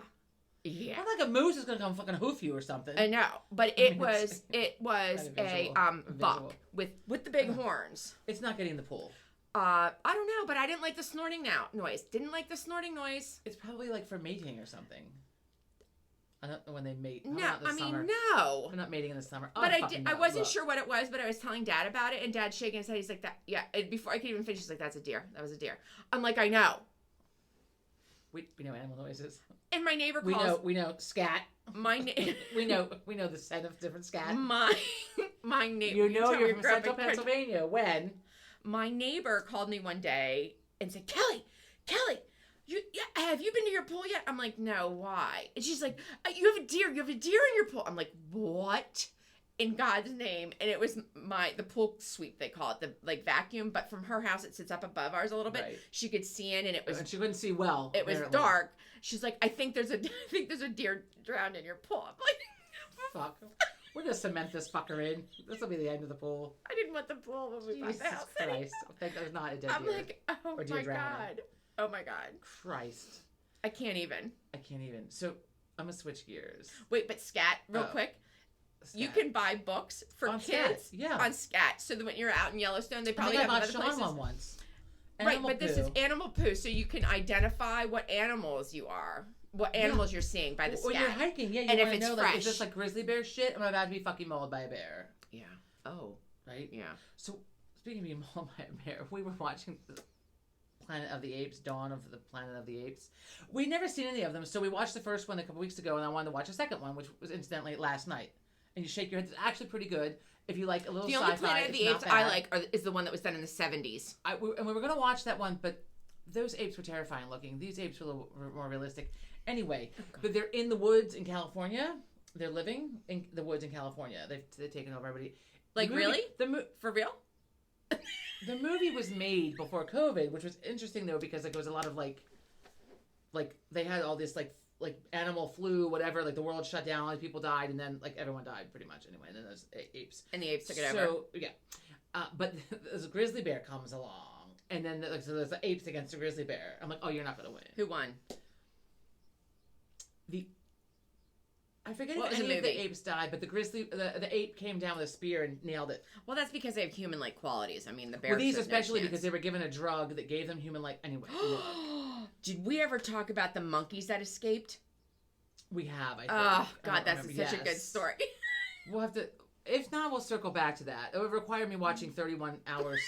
[SPEAKER 1] Not like a moose is gonna come fucking hoof you or something.
[SPEAKER 2] I know, but it was a buck with the big horns.
[SPEAKER 1] It's not getting in the pool.
[SPEAKER 2] I don't know, but I didn't like the snorting noise. Didn't like the snorting noise.
[SPEAKER 1] It's probably like for mating or something. I don't know when they mate.
[SPEAKER 2] No, I mean,
[SPEAKER 1] summer.
[SPEAKER 2] no.
[SPEAKER 1] They're not mating in the summer.
[SPEAKER 2] But I wasn't sure what it was, but I was telling Dad about it, and Dad's shaking his head. He's like, that, yeah. And before I could even finish, he's like, that's a deer. That was a deer. I'm like, I know.
[SPEAKER 1] We know animal noises.
[SPEAKER 2] And my neighbor calls.
[SPEAKER 1] We know scat. we know the scent of different scat.
[SPEAKER 2] My neighbor.
[SPEAKER 1] You know you're from Central Pennsylvania. When
[SPEAKER 2] my neighbor called me one day and said, Kelly, have you been to your pool yet? I'm like, no, why? And she's like, you have a deer in your pool. I'm like, what? In God's name. And it was the pool sweep, they call it, the like vacuum, but from her house it sits up above ours a little bit. Right. She could see in, and and
[SPEAKER 1] she couldn't see well.
[SPEAKER 2] It was dark. She's like, I think there's a deer drowned in your pool. I'm like,
[SPEAKER 1] fuck. We're gonna cement this fucker in. This will be the end of the pool.
[SPEAKER 2] I didn't want the pool when we bought the house.
[SPEAKER 1] Christ. I think there's not a dead deer.
[SPEAKER 2] I'm like, oh my God. Oh my God.
[SPEAKER 1] Christ.
[SPEAKER 2] I can't even.
[SPEAKER 1] So I'm gonna switch gears.
[SPEAKER 2] Wait, but scat, real quick. Scat. You can buy books for
[SPEAKER 1] on
[SPEAKER 2] kids on scat. So that when you're out in Yellowstone, they probably have other places.
[SPEAKER 1] One once.
[SPEAKER 2] Animal poo. This is animal poo, so you can identify what animals you are. What animals you're seeing by the scat.
[SPEAKER 1] When you're hiking, you
[SPEAKER 2] and if it's
[SPEAKER 1] know,
[SPEAKER 2] fresh.
[SPEAKER 1] Like, is this like grizzly bear shit? Am I about to be fucking mauled by a bear?
[SPEAKER 2] Yeah. Oh.
[SPEAKER 1] Right?
[SPEAKER 2] Yeah.
[SPEAKER 1] So, speaking of being mauled by a bear, we were watching Planet of the Apes, Dawn of the Planet of the Apes. We'd never seen any of them, so we watched the first one a couple weeks ago, and I wanted to watch the second one, which was incidentally last night. And you shake your head. It's actually pretty good. If you like a little sci-fi,
[SPEAKER 2] the only Planet of the Apes I like is the one that was done in the 70s.
[SPEAKER 1] And we were going to watch that one, but those apes were terrifying looking. These apes were a little more realistic. Anyway, but they're in the woods in California. They're living in the woods in California. They've taken over everybody.
[SPEAKER 2] Like, really? For real?
[SPEAKER 1] The movie was made before COVID, which was interesting though, because like there was a lot of like they had all this like animal flu, whatever, like the world shut down, like people died, and then like everyone died pretty much anyway, and then there's apes.
[SPEAKER 2] And the apes took it over.
[SPEAKER 1] So yeah, but this grizzly bear comes along, and then so there's the apes against the grizzly bear. I'm like, oh, you're not gonna win.
[SPEAKER 2] Who won?
[SPEAKER 1] I forget if any of the apes died, but the ape came down with a spear and nailed it.
[SPEAKER 2] Well, that's because they have human-like qualities. I mean, the bear.
[SPEAKER 1] Well, these especially because they were given a drug that gave them human-like. Anyway.
[SPEAKER 2] Did we ever talk about the monkeys that escaped?
[SPEAKER 1] We have. I think.
[SPEAKER 2] Oh God, that's such a good story.
[SPEAKER 1] We'll have to. If not, we'll circle back to that. It would require me watching 31 hours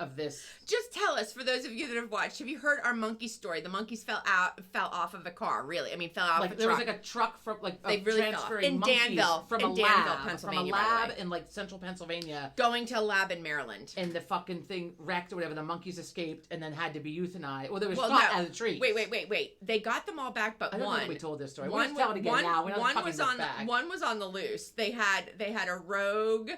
[SPEAKER 1] of this.
[SPEAKER 2] Just tell us, for those of you that have watched, have you heard our monkey story? The monkeys fell off of a car. Really, I mean, fell off.
[SPEAKER 1] There was like a truck from they really transferring
[SPEAKER 2] in Danville from a lab, Pennsylvania,
[SPEAKER 1] from a lab in like central Pennsylvania,
[SPEAKER 2] going to a lab in Maryland,
[SPEAKER 1] and the fucking thing wrecked or whatever. The monkeys escaped and then had to be euthanized. Well, they were shot out of the tree.
[SPEAKER 2] Wait. They got them all back, but
[SPEAKER 1] I don't
[SPEAKER 2] one.
[SPEAKER 1] know if we told this story. We'll tell it again now.
[SPEAKER 2] One was on the loose. They had a rogue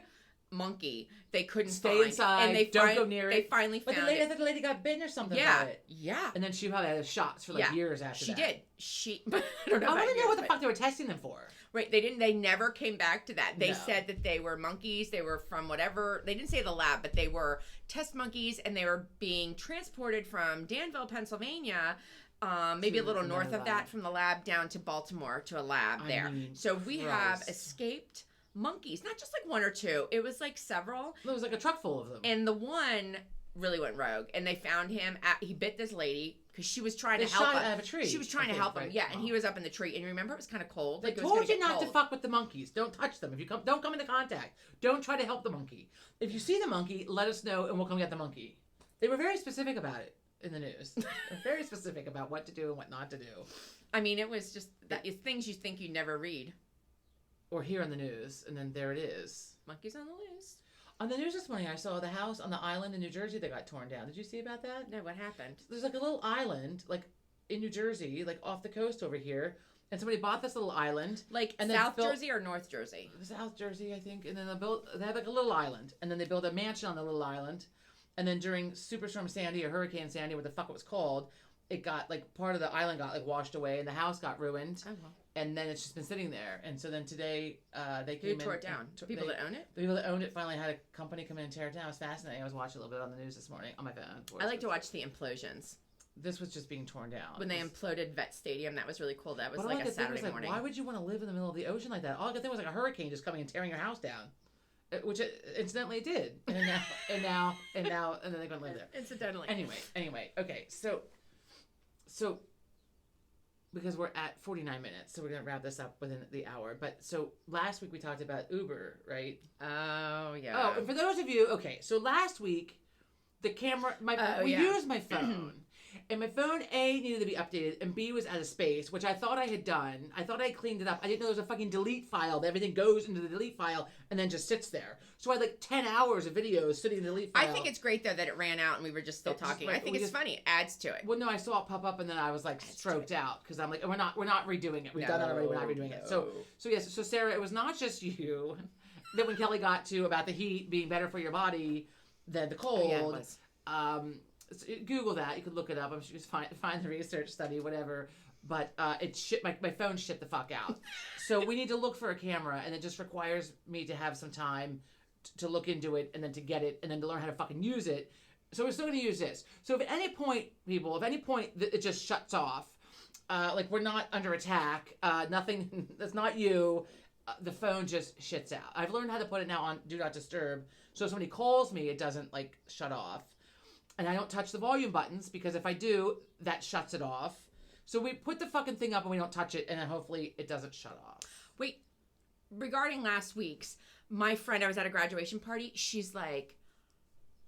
[SPEAKER 2] monkey they couldn't
[SPEAKER 1] stay inside,
[SPEAKER 2] and they
[SPEAKER 1] don't go near it.
[SPEAKER 2] They finally found it.
[SPEAKER 1] But the lady got bitten or something.
[SPEAKER 2] Yeah,
[SPEAKER 1] by it.
[SPEAKER 2] Yeah.
[SPEAKER 1] And then she probably had shots for years after
[SPEAKER 2] that. She did. I
[SPEAKER 1] don't know what the fuck they were testing them for.
[SPEAKER 2] Right. They never came back to that. They said that they were monkeys. They were from whatever. They didn't say the lab, but they were test monkeys, and they were being transported from Danville, Pennsylvania. Maybe a little north of that, from the lab down to Baltimore to a lab there. So we have escaped monkeys, not just like one or two. It was like several.
[SPEAKER 1] It was like a truck full of them.
[SPEAKER 2] And the one really went rogue, and they found him. He bit this lady because she was trying to help him.
[SPEAKER 1] Out of a tree.
[SPEAKER 2] She was trying to help him, and he was up in the tree. And you remember, it was kind of cold.
[SPEAKER 1] They told you not to fuck with the monkeys. Don't touch them. If you don't come into contact. Don't try to help the monkey. If you see the monkey, let us know, and we'll come get the monkey. They were very specific about it in the news. Very specific about what to do and what not to do.
[SPEAKER 2] I mean, it was just things you think you never read.
[SPEAKER 1] Or hear on the news, and then there it is.
[SPEAKER 2] Monkeys on the loose.
[SPEAKER 1] On the news this morning, I saw the house on the island in New Jersey that got torn down. Did you see about that?
[SPEAKER 2] No, what happened?
[SPEAKER 1] There's like a little island, like in New Jersey, like off the coast over here, and somebody bought this little island,
[SPEAKER 2] like South Jersey or North Jersey?
[SPEAKER 1] South Jersey, I think. And then they had like a little island, and then they built a mansion on the little island, and then during Superstorm Sandy or Hurricane Sandy, what the fuck it was called, it got like part of the island got like washed away, and the house got ruined.
[SPEAKER 2] Oh well.
[SPEAKER 1] And then it's just been sitting there. And so then today, they came in.
[SPEAKER 2] Who tore it down? People that own it?
[SPEAKER 1] The people that owned it finally had a company come in and tear it down. It was fascinating. I was watching a little bit on the news this morning on my phone.
[SPEAKER 2] I like to watch the implosions.
[SPEAKER 1] This was just being torn down.
[SPEAKER 2] When they imploded Vet Stadium, that was really cool. That was like a Saturday morning.
[SPEAKER 1] Why would you want to live in the middle of the ocean like that? All I could think was like a hurricane just coming and tearing your house down. Which incidentally it did. And then they're going to live there.
[SPEAKER 2] Incidentally.
[SPEAKER 1] Anyway. Okay. So because we're at 49 minutes, so we're going to wrap this up within the hour. But so last week we talked about Uber, right?
[SPEAKER 2] Oh, yeah.
[SPEAKER 1] Oh, and for those of you, okay, so last week, the camera, we used my phone. And my phone, A, needed to be updated, and B, was out of space, which I thought I had done. I thought I cleaned it up. I didn't know there was a fucking delete file, that everything goes into the delete file and then just sits there. So I had like 10 hours of videos sitting in the delete file.
[SPEAKER 2] I think it's great, though, that it ran out and we were just still talking. I think it's funny. It adds to it.
[SPEAKER 1] Well, no, I saw it pop up, and then I was like stroked out, because I'm like, we're not redoing it. We've done that already. We're not redoing it. So yes, so Sarah, it was not just you. Then when Kelly got to about the heat being better for your body than the cold,
[SPEAKER 2] yeah, it was.
[SPEAKER 1] Google that. You could look it up. I'm sure you find the research study, whatever. But it shit. My phone shit the fuck out. So we need to look for a camera, and it just requires me to have some time to look into it, and then to get it, and then to learn how to fucking use it. So we're still going to use this. So if at any point, people, it just shuts off, like we're not under attack, nothing. That's not you. The phone just shits out. I've learned how to put it now on Do Not Disturb, so if somebody calls me, it doesn't like shut off. And I don't touch the volume buttons, because if I do, that shuts it off. So we put the fucking thing up and we don't touch it, and then hopefully it doesn't shut off.
[SPEAKER 2] Wait, regarding last week's, my friend, I was at a graduation party. She's like,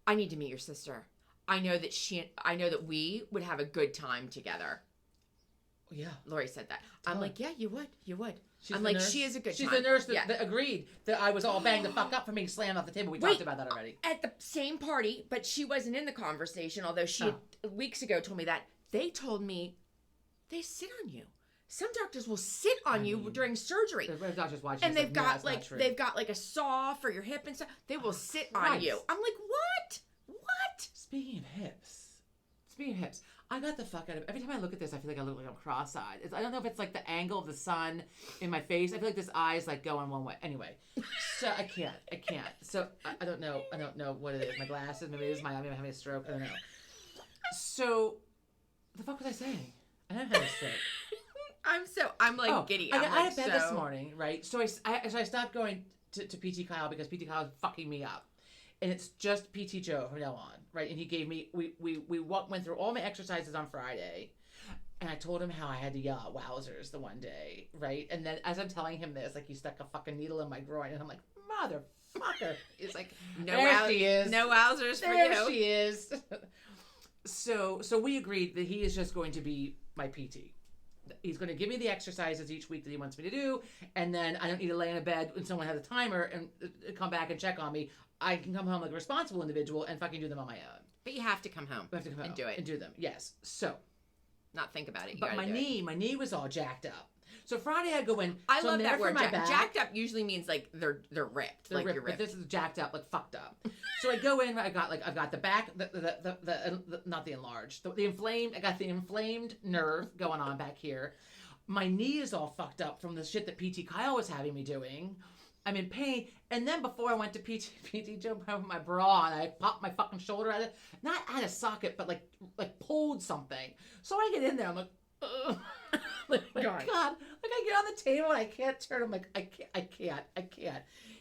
[SPEAKER 2] I need to meet your sister. I know that we would have a good time together.
[SPEAKER 1] Yeah.
[SPEAKER 2] Lori said that. I'm like, yeah, you would. I'm
[SPEAKER 1] like,
[SPEAKER 2] nurse. She is a good
[SPEAKER 1] She's
[SPEAKER 2] time.
[SPEAKER 1] the nurse that agreed that I was all banged the fuck up for being slammed off the table. We talked about that already.
[SPEAKER 2] At the same party, but she wasn't in the conversation, although she had, weeks ago told me that. They told me they sit on you. Some doctors will sit on you during surgery.
[SPEAKER 1] The doctors watching,
[SPEAKER 2] and they've got like a saw for your hip and stuff. They will sit on you. I'm like, what?
[SPEAKER 1] Speaking of hips, I got the fuck out of. Every time I look at this, I feel like I look like I'm cross-eyed. I don't know if it's like the angle of the sun in my face. I feel like this eye is like going one way. Anyway, so I can't. So I don't know. I don't know what it is. My glasses. Maybe it is I'm having a stroke. I don't know. So, the fuck was I saying? I don't have a stroke.
[SPEAKER 2] I'm like giddy.
[SPEAKER 1] I got out of bed this morning, right? So I stopped going to PT Kyle, because PT Kyle is fucking me up. And it's just PT Joe from now on, right? And he gave me, we went through all my exercises on Friday, and I told him how I had to yell out wowzers the one day, right? And then as I'm telling him this, like, he stuck a fucking needle in my groin, and I'm like, motherfucker. He's like, she is.
[SPEAKER 2] No wowzers for you.
[SPEAKER 1] There she is. So we agreed that he is just going to be my PT. He's going to give me the exercises each week that he wants me to do, and then I don't need to lay in a bed when someone has a timer and come back and check on me. I can come home like a responsible individual and fucking do them on my own.
[SPEAKER 2] But you have to come home. And do it.
[SPEAKER 1] And do them, yes. So.
[SPEAKER 2] Not think about it.
[SPEAKER 1] But my knee was all jacked up. So Friday I go in.
[SPEAKER 2] I love that word. Jacked up usually means like they're ripped. You're ripped.
[SPEAKER 1] But this is jacked up, like fucked up. So I go in. I've got the back, not the enlarged, the inflamed. I got the inflamed nerve going on back here. My knee is all fucked up from the shit that PT Kyle was having me doing. I'm in pain. And then before I went to PT Joe, I put my bra and I popped my fucking shoulder out of it. Not out of socket, but like pulled something. So I get in there. I'm like, ugh. Like, my God. Like I get on the table and I can't turn. I'm like, I can't.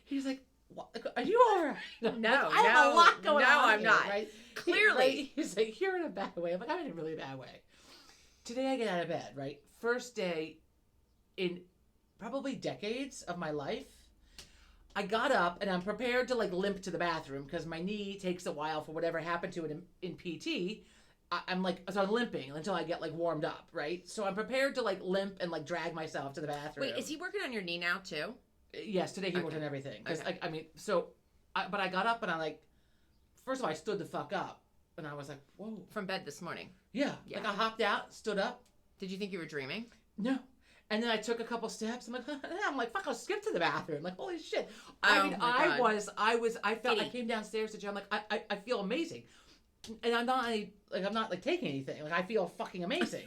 [SPEAKER 1] He's like, what? Are you all right?
[SPEAKER 2] No,
[SPEAKER 1] I have a lot going on.
[SPEAKER 2] No, I'm
[SPEAKER 1] here,
[SPEAKER 2] not.
[SPEAKER 1] Right?
[SPEAKER 2] Clearly.
[SPEAKER 1] He's like, you're in a bad way. I'm like, I'm in a really bad way. Today I get out of bed, right? First day in probably decades of my life. I got up and I'm prepared to like limp to the bathroom because my knee takes a while for whatever happened to it in PT. I'm limping until I get like warmed up, right? So I'm prepared to like limp and like drag myself to the bathroom.
[SPEAKER 2] Wait, is he working on your knee now too?
[SPEAKER 1] Yes, today he worked on everything. Cause but I got up and I like, first of all, I stood the fuck up and I was like, whoa.
[SPEAKER 2] From bed this morning?
[SPEAKER 1] Yeah. Like I hopped out, stood up.
[SPEAKER 2] Did you think you were dreaming?
[SPEAKER 1] No. And then I took a couple steps. I'm like, fuck, I'll skip to the bathroom. Like, holy shit. I came downstairs to gym. I'm like, I feel amazing. And I'm not taking anything. Like, I feel fucking amazing.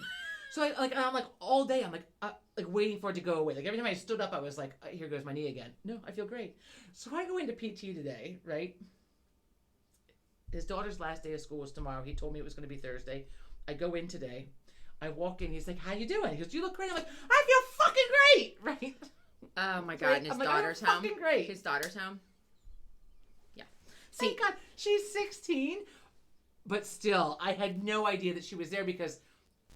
[SPEAKER 1] So I'm like, all day, I'm like waiting for it to go away. Like, every time I stood up, I was like, here goes my knee again. No, I feel great. So I go into PT today, right? His daughter's last day of school was tomorrow. He told me it was going to be Thursday. I go in today. I walk in, he's like, how you doing? He goes, you look great. I'm like, I feel fucking great, right?
[SPEAKER 2] Oh my God, and his daughter's home?
[SPEAKER 1] Fucking great.
[SPEAKER 2] His daughter's home? Yeah.
[SPEAKER 1] Thank God, she's 16, but still, I had no idea that she was there because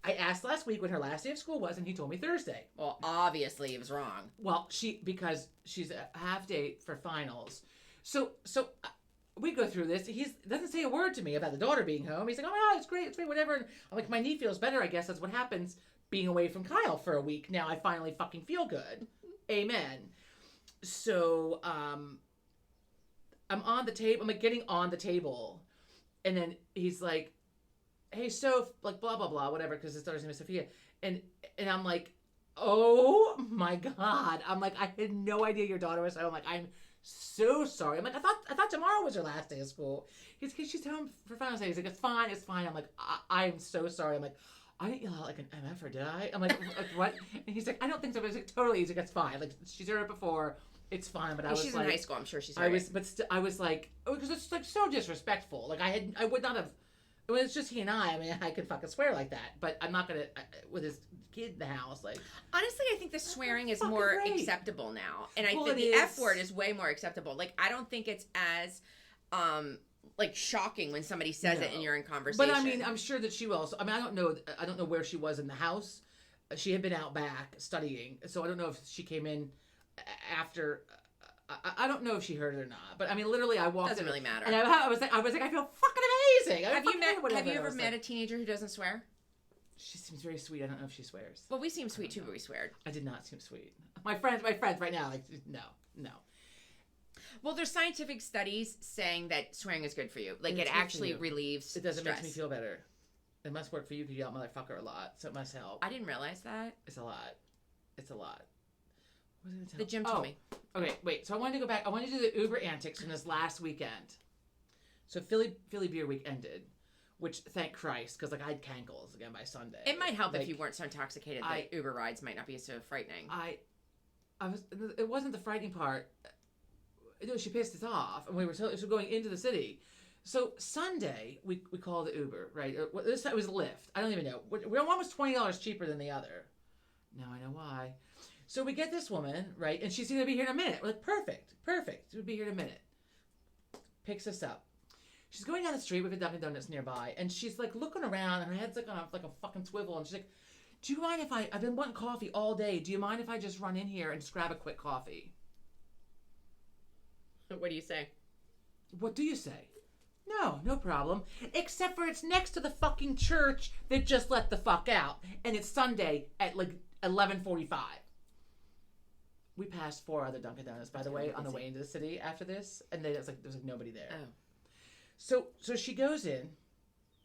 [SPEAKER 1] I asked last week when her last day of school was, and he told me Thursday.
[SPEAKER 2] Well, obviously he was wrong.
[SPEAKER 1] Well, because she's a half day for finals. So we go through this. He doesn't say a word to me about the daughter being home. He's like, oh, it's great, whatever. And I'm like, my knee feels better. I guess that's what happens being away from Kyle for a week. Now I finally fucking feel good. Amen. So I'm on the table. I'm like getting on the table. And then he's like, hey, Soph, like blah, blah, blah, whatever, because his daughter's name is Sophia. And I'm like, oh my God. I'm like, I had no idea your daughter was home. I'm like, I'm so sorry. I'm like, I thought tomorrow was her last day of school. He's like, she's home for finals day. He's like, it's fine. I'm like, I'm so sorry. I'm like, I didn't yell out like an MF or did I? I'm like what? And he's like, I don't think so. But I was like, totally. He's like, it's fine. Like, she's heard it before. It's fine. But
[SPEAKER 2] she's
[SPEAKER 1] like,
[SPEAKER 2] in high school. I'm sure she's right.
[SPEAKER 1] I was like, oh, because it's like so disrespectful. Like I would not have. When it's just he and I mean, I could fucking swear like that, but I'm not gonna with his kid in the house. Like,
[SPEAKER 2] honestly, I think the swearing is more acceptable now, and I think the F word is way more acceptable. Like, I don't think it's as like shocking when somebody says it and you're in conversation.
[SPEAKER 1] But I mean, I'm sure that she will. Also, I mean, I don't know where she was in the house. She had been out back studying, so I don't know if she came in after. I don't know if she heard it or not, but I mean, literally, I walked.
[SPEAKER 2] Doesn't really matter.
[SPEAKER 1] And I was like, I feel fucking amazing.
[SPEAKER 2] Have you ever met a teenager who doesn't swear?
[SPEAKER 1] She seems very sweet. I don't know if she swears.
[SPEAKER 2] Well, we seem sweet too, but we swear.
[SPEAKER 1] I did not seem sweet. My friends right now, like, no.
[SPEAKER 2] Well, there's scientific studies saying that swearing is good for you. Like, it actually relieves.
[SPEAKER 1] It doesn't
[SPEAKER 2] stress.
[SPEAKER 1] Make me feel better. It must work for you because you yell motherfucker a lot, so it must help.
[SPEAKER 2] I didn't realize that.
[SPEAKER 1] It's a lot. What was I gonna tell?
[SPEAKER 2] The gym told me.
[SPEAKER 1] Okay, wait. So I wanted to go back. I wanted to do the Uber antics from this last weekend. So Philly Beer Week ended, which thank Christ, because like I had cankles again by Sunday.
[SPEAKER 2] It might help if you weren't so intoxicated that Uber rides might not be so frightening.
[SPEAKER 1] It wasn't the frightening part. No, she pissed us off, and we were going into the city. So Sunday we called the Uber, right? Or, this time it was a Lyft. I don't even know. We're almost $20 cheaper than the other. Now I know why. So we get this woman, right? And she's going to be here in a minute. We're like, perfect. She'll be here in a minute. Picks us up. She's going down the street with a Dunkin' Donuts nearby. And she's like looking around and her head's like on a fucking swivel. And she's like, do you mind if I've been wanting coffee all day. Do you mind if I just run in here and just grab a quick coffee?
[SPEAKER 2] What do you say?
[SPEAKER 1] What do you say? No problem. Except for it's next to the fucking church that just let the fuck out. And it's Sunday at like 11:45. We passed 4 other Dunkin' Donuts, by the way, on the way into the city after this, and there was like nobody there.
[SPEAKER 2] Oh.
[SPEAKER 1] So she goes in,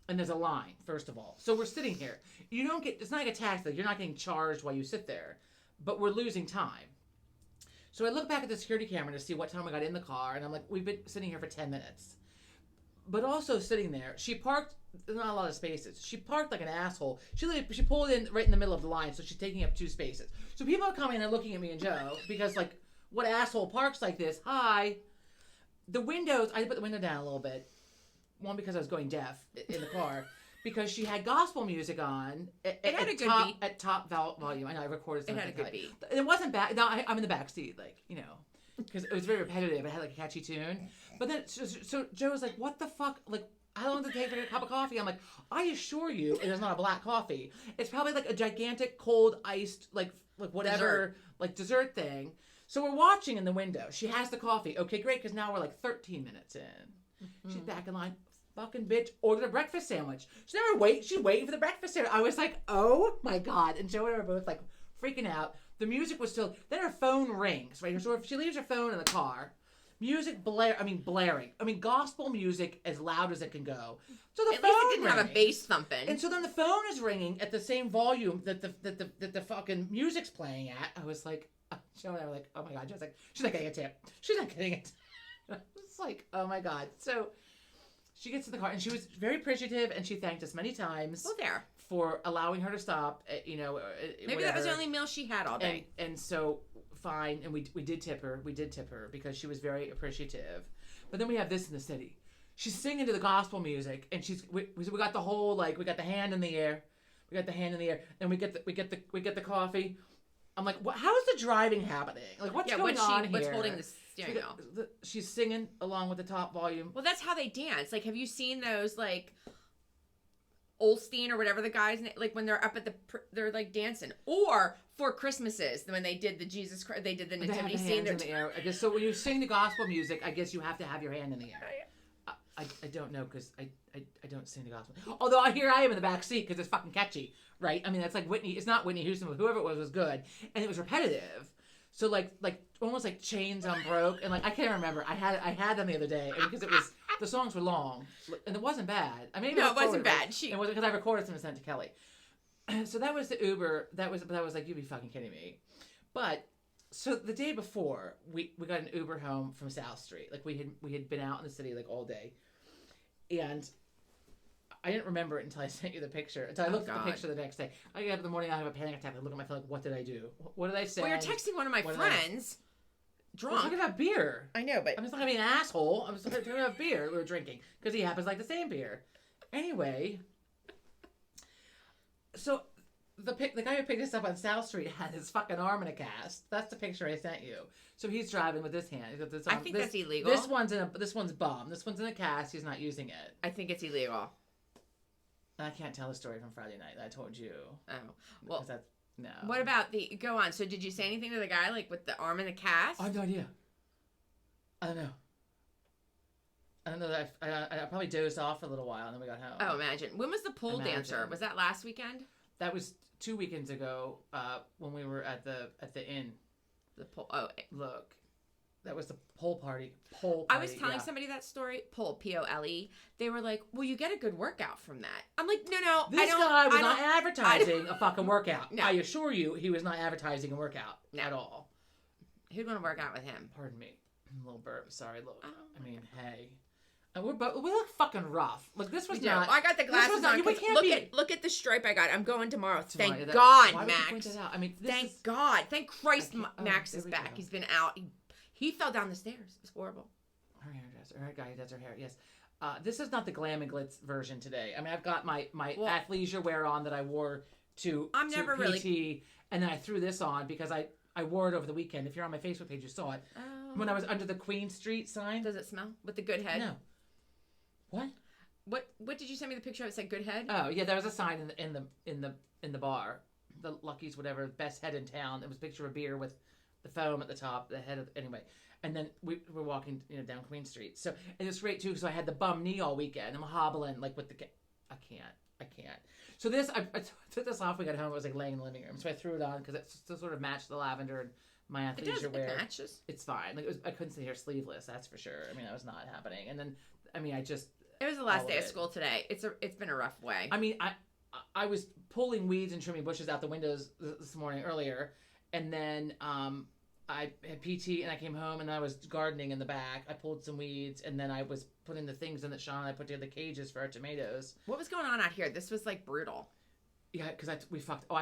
[SPEAKER 1] and there's a line. First of all, so we're sitting here. It's not like a taxi. You're not getting charged while you sit there, but we're losing time. So I look back at the security camera to see what time we got in the car, and I'm like, we've been sitting here for 10 minutes. But also sitting there, she parked. There's not a lot of spaces. She parked like an asshole. She pulled in right in the middle of the line, so she's taking up 2 spaces. So people are coming and looking at me and Joe because, like, what asshole parks like this? Hi. The windows. I put the window down a little bit. One, because I was going deaf in the car, because she had gospel music on.
[SPEAKER 2] It had a good beat
[SPEAKER 1] at top volume. I know I recorded something.
[SPEAKER 2] It had a good beat.
[SPEAKER 1] It wasn't bad. No, I'm in the back seat, like, you know, because it was very repetitive. It had like a catchy tune. But then so Joe was like, "What the fuck? Like, how long did it take to get a cup of coffee?" I'm like, "I assure you, it is not a black coffee. It's probably like a gigantic cold iced like whatever dessert thing." So we're watching in the window. She has the coffee. Okay, great, because now we're like 13 minutes in. Mm-hmm. She's back in line. Fucking bitch ordered a breakfast sandwich. She's waiting for the breakfast sandwich. I was like, oh my God. And Joe and I were both like freaking out. The music was still, then her phone rings, right? So if she leaves her phone in the car, blaring. I mean, gospel music as loud as it can go. So the
[SPEAKER 2] at
[SPEAKER 1] phone
[SPEAKER 2] least it didn't
[SPEAKER 1] rings,
[SPEAKER 2] have a bass thumping.
[SPEAKER 1] And so then the phone is ringing at the same volume that the fucking music's playing at. I was like, Joe and I were like, oh my God. Joe's like, she's not getting a tip. She's not getting it. It's like, oh my God. So she gets in the car and she was very appreciative and she thanked us many times.
[SPEAKER 2] Oh, there.
[SPEAKER 1] For allowing her to stop,
[SPEAKER 2] Maybe
[SPEAKER 1] whatever.
[SPEAKER 2] that was the only meal she had all day.
[SPEAKER 1] And so, fine, and we did tip her. We did tip her because she was very appreciative. But then we have this in the city. She's singing to the gospel music, and we got the whole, like, we got the hand in the air. We got the hand in the air, and we get the coffee. I'm like, how is the driving happening? Like, what's going on here?
[SPEAKER 2] What's holding the steering wheel?
[SPEAKER 1] She's singing along with the top volume.
[SPEAKER 2] Well, that's how they dance. Like, have you seen those, like, Olstein or whatever the guy's name, like when they're up at they're like dancing, or for Christmases when they did the Jesus Christ, they did the nativity scene.
[SPEAKER 1] In the air. I guess so. When you sing the gospel music, I guess you have to have your hand in the air. I don't know because I don't sing the gospel. Although here I am in the back seat because it's fucking catchy, right? I mean, that's like Whitney. It's not Whitney Houston, but whoever it was good, and it was repetitive. So like almost like Chains Unbroke, and like I can't remember. I had them the other day because it was the songs were long and it wasn't bad. I mean,
[SPEAKER 2] no, it wasn't bad.
[SPEAKER 1] It wasn't because I recorded some and sent to Kelly. So that was the Uber. That was like, you'd be fucking kidding me. But so the day before, we got an Uber home from South Street. Like we had been out in the city like all day, and I didn't remember it until I sent you the picture. Until I looked at the picture the next day. I get up in the morning, I have a panic attack. I look at my phone like, what did I do? What did I say?
[SPEAKER 2] Well, you're texting one of my friends. Drunk.
[SPEAKER 1] We're talking about beer.
[SPEAKER 2] I know, but
[SPEAKER 1] I'm just not gonna be an asshole. I'm just talking about beer we were drinking because he happens to like the same beer. Anyway, so the guy who picked us up on South Street had his fucking arm in a cast. That's the picture I sent you. So he's driving with this hand. He's got this arm.
[SPEAKER 2] I think that's illegal.
[SPEAKER 1] This one's bum. This one's in a cast. He's not using it.
[SPEAKER 2] I think it's illegal.
[SPEAKER 1] And I can't tell the story from Friday night that I told you.
[SPEAKER 2] Oh, well,
[SPEAKER 1] that's no.
[SPEAKER 2] What about go on? So did you say anything to the guy like with the arm in the cast?
[SPEAKER 1] I have no idea. I don't know that I probably dozed off for a little while and then we got home.
[SPEAKER 2] Oh, imagine. When was the pole dancer? Was that last weekend?
[SPEAKER 1] That was 2 weekends ago when we were at the inn.
[SPEAKER 2] The pole. Oh,
[SPEAKER 1] look. That was the pole party.
[SPEAKER 2] I was telling somebody that story. Pole, P-O-L-E. They were like, well, you get a good workout from that. I'm like, no.
[SPEAKER 1] This guy was not advertising a fucking workout.
[SPEAKER 2] No.
[SPEAKER 1] I assure you, he was not advertising a workout at all.
[SPEAKER 2] Who'd want to work out with him?
[SPEAKER 1] Pardon me. A little burp. Sorry, look.
[SPEAKER 2] Oh,
[SPEAKER 1] I mean, hey. And we look fucking rough. Look, this was not.
[SPEAKER 2] I got the glasses on.
[SPEAKER 1] We can't
[SPEAKER 2] look at the stripe I got. I'm going tomorrow. Thank God,
[SPEAKER 1] why
[SPEAKER 2] Max.
[SPEAKER 1] Would you point that out? I mean,
[SPEAKER 2] thank God. Thank Christ, Max is back.
[SPEAKER 1] Go.
[SPEAKER 2] He's been out. He fell down the stairs. It's horrible.
[SPEAKER 1] Her hairdresser. Her guy who does her hair. Yes. This is not the glam and glitz version today. I mean, I've got my athleisure wear on that I wore to PT, and then I threw this on because I wore it over the weekend. If you're on my Facebook page, you saw it.
[SPEAKER 2] Oh.
[SPEAKER 1] When I was under the Queen Street sign.
[SPEAKER 2] Does it smell? With the good head?
[SPEAKER 1] No. What?
[SPEAKER 2] What did you send me the picture of? It said good head?
[SPEAKER 1] Oh yeah, there was a sign in the bar. The Lucky's whatever, best head in town. It was a picture of a beer with the foam at the top, the head of anyway. And then we were walking down Queen Street. So and it's great too because I had the bum knee all weekend. I'm hobbling like with the I can't. So this I took this off. We got home. It was like laying in the living room. So I threw it on because it still sort of matched the lavender and my athleisure wear.
[SPEAKER 2] It matches.
[SPEAKER 1] It's fine. Like I couldn't sit here sleeveless. That's for sure. I mean, that was not happening. And then it
[SPEAKER 2] was the last day of school today. It's been a rough way.
[SPEAKER 1] I mean, I was pulling weeds and trimming bushes out the windows this morning earlier, and then I had PT and I came home and I was gardening in the back. I pulled some weeds and then I was putting the things in that Sean and I put together the cages for our tomatoes.
[SPEAKER 2] What was going on out here? This was like brutal.
[SPEAKER 1] Yeah, because I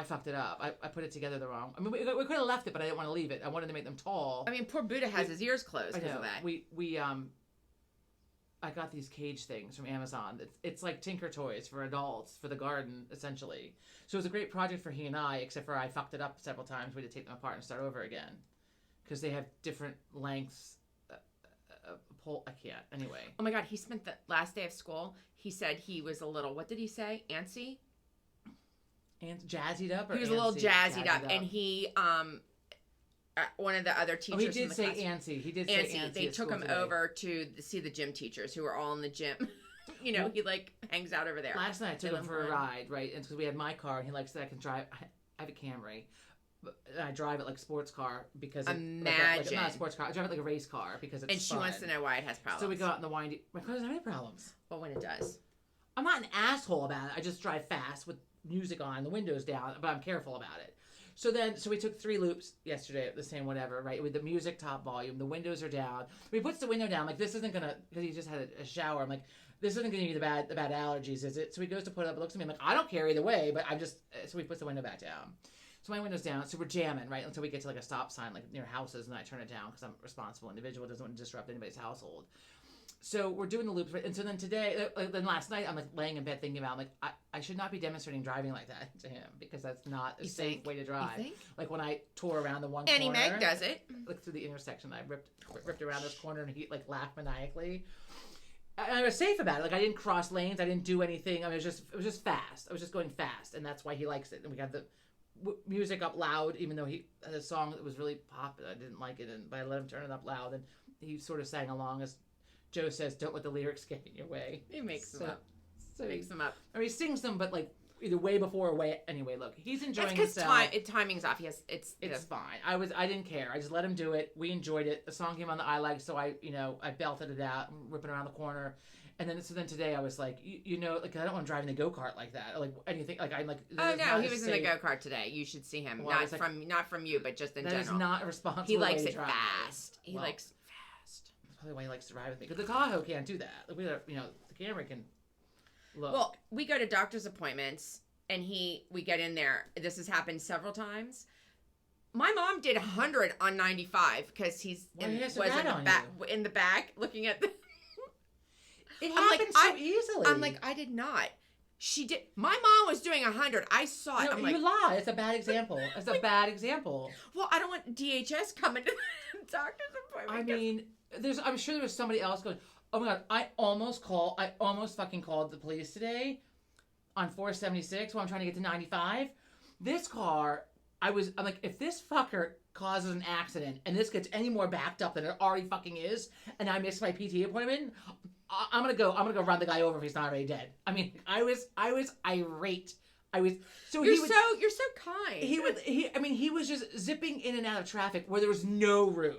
[SPEAKER 1] fucked it up. I put it together the wrong. I mean, we could have left it, but I didn't want to leave it. I wanted to make them tall.
[SPEAKER 2] I mean, poor Buddha has his ears closed because of that.
[SPEAKER 1] I got these cage things from Amazon. It's like Tinker Toys for adults for the garden, essentially. So it was a great project for he and I, except for I fucked it up several times. We had to take them apart and start over again because they have different lengths. Pole, I can't. Anyway.
[SPEAKER 2] Oh my God, he spent the last day of school. He said he was a little. What did he say? Antsy.
[SPEAKER 1] And jazzied up. Or
[SPEAKER 2] he was a little jazzied up, and he one of the other teachers.
[SPEAKER 1] He did say antsy. He did say antsy.
[SPEAKER 2] They took him over to see the gym teachers who were all in the gym. He like hangs out over there.
[SPEAKER 1] Last night I took him for a ride, right? And because we had my car, and he likes that I can drive. I have a Camry. I drive it like a sports car because
[SPEAKER 2] imagine
[SPEAKER 1] not a sports car. I drive it like a race car because it's
[SPEAKER 2] and she wants to know why it has problems.
[SPEAKER 1] So we go out in the windy. My car doesn't have any problems.
[SPEAKER 2] Well, when it does,
[SPEAKER 1] I'm not an asshole about it. I just drive fast with music on, the windows down, but I'm careful about it. So we took 3 loops yesterday at the same whatever, right? With the music top volume, the windows are down. He puts the window down, like this isn't gonna, because he just had a shower. I'm like, this isn't gonna give you the bad allergies, is it? So he goes to put it up, looks at me, I'm like, I don't care either way, but so he puts the window back down. So my window's down, so we're jamming, right? Until we get to like a stop sign, like near houses, and I turn it down because I'm a responsible individual, doesn't want to disrupt anybody's household. So we're doing the loops, right? And so then then last night, I'm like laying in bed thinking about, I'm like, I should not be demonstrating driving like that to him because that's not a safe way to drive.
[SPEAKER 2] You think?
[SPEAKER 1] Like when I tore around the one
[SPEAKER 2] Annie
[SPEAKER 1] corner.
[SPEAKER 2] Meg does it.
[SPEAKER 1] Like through the intersection, I ripped around this corner and he like laughed maniacally. I was safe about it. Like I didn't cross lanes. I didn't do anything. I mean, it was just fast. I was just going fast, and that's why he likes it. And we got the music up loud, even though he had a song that was really popular. I didn't like it, but I let him turn it up loud, and he sort of sang along as Joe says, "Don't let the lyrics get in your way."
[SPEAKER 2] He makes them up. So makes them up.
[SPEAKER 1] I mean, he sings them, but like either way before or way anyway. Look, he's enjoying
[SPEAKER 2] That's
[SPEAKER 1] himself.
[SPEAKER 2] timing's off. Yes, it's
[SPEAKER 1] fine. I didn't care. I just let him do it. We enjoyed it. The song came on the I like, so I belted it out, ripping around the corner. And then today I was like, like I don't want to drive in the go-kart like that, or like anything. Like I'm like.
[SPEAKER 2] Oh no, he was in the go-kart today. You should see him. Well, not from you, but just in general.
[SPEAKER 1] That is not a responsible.
[SPEAKER 2] He likes it
[SPEAKER 1] drive.
[SPEAKER 2] fast. He likes it fast.
[SPEAKER 1] That's probably why he likes to ride with me. Because the Tahoe can't do that. Like, the Camry can. Look.
[SPEAKER 2] Well, we go to doctor's appointments, and we get in there. This has happened several times. My mom did 100 on 95 because in the back looking at the.
[SPEAKER 1] It happens so easily.
[SPEAKER 2] I'm like, I did not. She did. My mom was doing 100. I saw it.
[SPEAKER 1] No, you lie. It's a bad example. It's a bad example.
[SPEAKER 2] Well, I don't want DHS coming to the doctor's appointment.
[SPEAKER 1] I mean, I'm sure there was somebody else going, oh my God, I almost fucking called the police today on 476 while I'm trying to get to 95. This car, I'm like, if this fucker causes an accident and this gets any more backed up than it already fucking is, and I miss my PT appointment, I'm gonna go run the guy over if he's not already dead. I mean, I was irate. You're
[SPEAKER 2] so kind.
[SPEAKER 1] He was just zipping in and out of traffic where there was no room.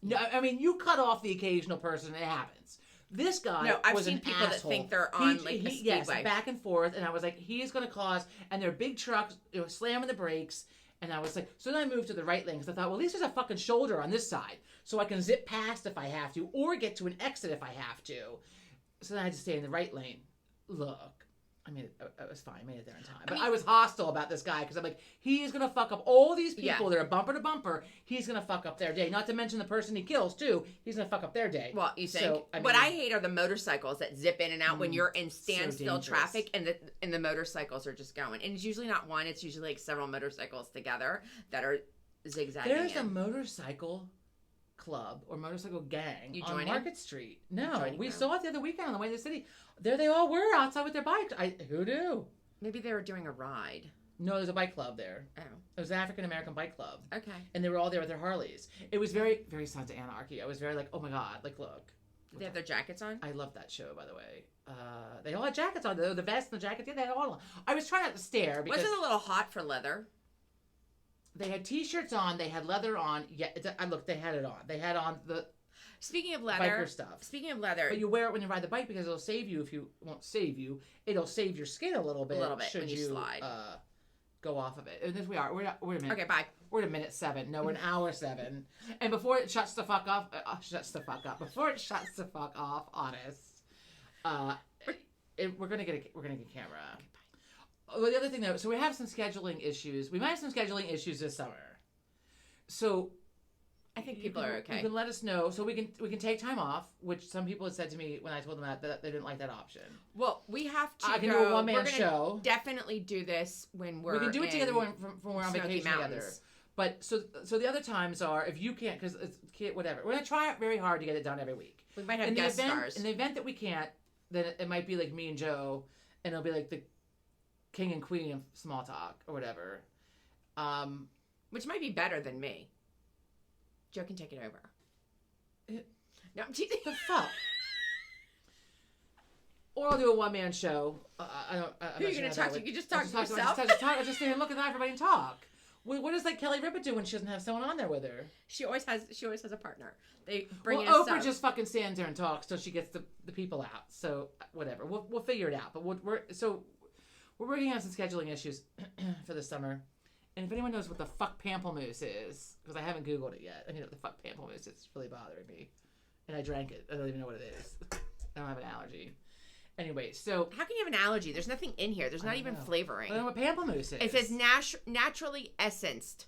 [SPEAKER 1] No, I mean, you cut off the occasional person, it happens. This guy
[SPEAKER 2] I've
[SPEAKER 1] was
[SPEAKER 2] seen
[SPEAKER 1] an
[SPEAKER 2] people
[SPEAKER 1] asshole.
[SPEAKER 2] that think they're on a speedway.
[SPEAKER 1] Yes, back and forth, and I was like, he's gonna cause, and they're big trucks, slamming the brakes. And I was like, so then I moved to the right lane because I thought, well, at least there's a fucking shoulder on this side. So I can zip past if I have to or get to an exit if I have to. So then I had to stay in the right lane. Look, I mean, I was fine. I made it there in time. But I was hostile about this guy because I'm like, he's going to fuck up all these people that are bumper to bumper. He's going to fuck up their day. Not to mention the person he kills, too. He's going to fuck up their day.
[SPEAKER 2] Well, you think? So, what I hate are the motorcycles that zip in and out when you're in standstill traffic and the motorcycles are just going. And it's usually not one. It's usually like several motorcycles together that are zigzagging.
[SPEAKER 1] There's a motorcycle club or motorcycle gang on Market Street. No, we saw it the other weekend on the way to the city. There they all were outside with their bikes. Who knew?
[SPEAKER 2] Maybe they were doing a ride.
[SPEAKER 1] No, there's a bike club there.
[SPEAKER 2] Oh.
[SPEAKER 1] It was an African American bike club.
[SPEAKER 2] Okay.
[SPEAKER 1] And they were all there with their Harleys. It was very, very Sons of Anarchy. I was very like, oh my God, like look.
[SPEAKER 2] Did they have their jackets on?
[SPEAKER 1] I love that show, by the way. They all had jackets on. The vest and the jackets. Yeah, they had all on. I was trying not to stare because...
[SPEAKER 2] Was it a little hot for leather?
[SPEAKER 1] They had T-shirts on. They had leather on. Yeah, look, they had it on. They had on the...
[SPEAKER 2] Speaking of leather,
[SPEAKER 1] biker stuff.
[SPEAKER 2] Speaking of leather,
[SPEAKER 1] but you wear it when you ride the bike because it'll save you. If you won't save you, it'll save your skin a little bit.
[SPEAKER 2] Should when you slide.
[SPEAKER 1] Go off of it. And this we are. We're a minute.
[SPEAKER 2] Okay, bye.
[SPEAKER 1] We're at a minute 7. No, we're an hour 7. And before it shuts the fuck off, Before it shuts the fuck off on us, we're gonna get a camera.
[SPEAKER 2] Okay, bye.
[SPEAKER 1] Well, the other thing though, so we have some scheduling issues. We might have some scheduling issues this summer. So.
[SPEAKER 2] I think people are okay.
[SPEAKER 1] You can let us know, so we can take time off, which some people had said to me when I told them that they didn't like that option.
[SPEAKER 2] Well, we have to.
[SPEAKER 1] I can do a one-man show.
[SPEAKER 2] Definitely do this when we
[SPEAKER 1] can do it together when we're on vacation together. But so the other times are if you can't because it's whatever. We're gonna try very hard to get it done every week.
[SPEAKER 2] We might have guest stars.
[SPEAKER 1] In the event that we can't, then it might be like me and Joe, and it'll be like the king and queen of small talk or whatever.
[SPEAKER 2] Which might be better than me. Joe can take it over. No, I'm teasing.
[SPEAKER 1] The fuck? Or I'll do a one-man show.
[SPEAKER 2] Who are you going to talk to? You can just talk to yourself.
[SPEAKER 1] I'll just stand and look at everybody and talk. What does like Kelly Ripa do when she doesn't have someone on there with her?
[SPEAKER 2] She always has a partner. They bring in
[SPEAKER 1] Oprah just fucking stands there and talks till she gets the people out. So whatever, we'll figure it out. But we're working on some scheduling issues for the summer. And if anyone knows what the fuck pamplemousse is, because I haven't Googled it yet, I know what the fuck pamplemousse is. It's really bothering me. And I drank it. I don't even know what it is. I don't have an allergy. Anyway, so...
[SPEAKER 2] How can you have an allergy? There's nothing in here. There's not even flavoring.
[SPEAKER 1] I don't know what pamplemousse is.
[SPEAKER 2] It says naturally essenced.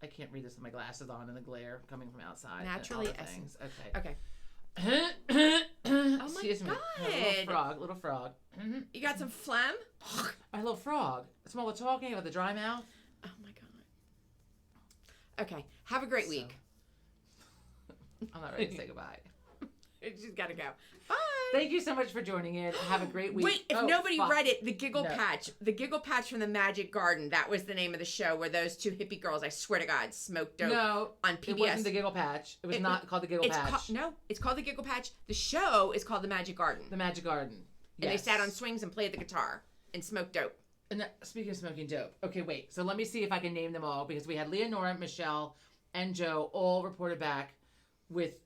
[SPEAKER 1] I can't read this with my glasses on and the glare coming from outside.
[SPEAKER 2] Naturally essenced.
[SPEAKER 1] Okay.
[SPEAKER 2] Oh
[SPEAKER 1] Excuse
[SPEAKER 2] my
[SPEAKER 1] God. Little frog.
[SPEAKER 2] You got some phlegm?
[SPEAKER 1] My little frog. It's all the talking about the dry mouth.
[SPEAKER 2] Oh my God. Okay. Have a great week.
[SPEAKER 1] I'm not ready to say goodbye.
[SPEAKER 2] She's got to go. Bye.
[SPEAKER 1] Thank you so much for joining in. Have a great week.
[SPEAKER 2] Wait, if nobody read it, the Giggle Patch from the Magic Garden, that was the name of the show where those two hippie girls, I swear to God, smoked dope on PBS.
[SPEAKER 1] It wasn't the Giggle Patch. It was not called the Giggle Patch.
[SPEAKER 2] No, it's called the Giggle Patch. The show is called the Magic Garden.
[SPEAKER 1] The Magic Garden. Yes.
[SPEAKER 2] And they sat on swings and played the guitar and smoked dope.
[SPEAKER 1] And speaking of smoking dope, okay, wait. So let me see if I can name them all because we had Leonora, Michelle, and Joe all reported back with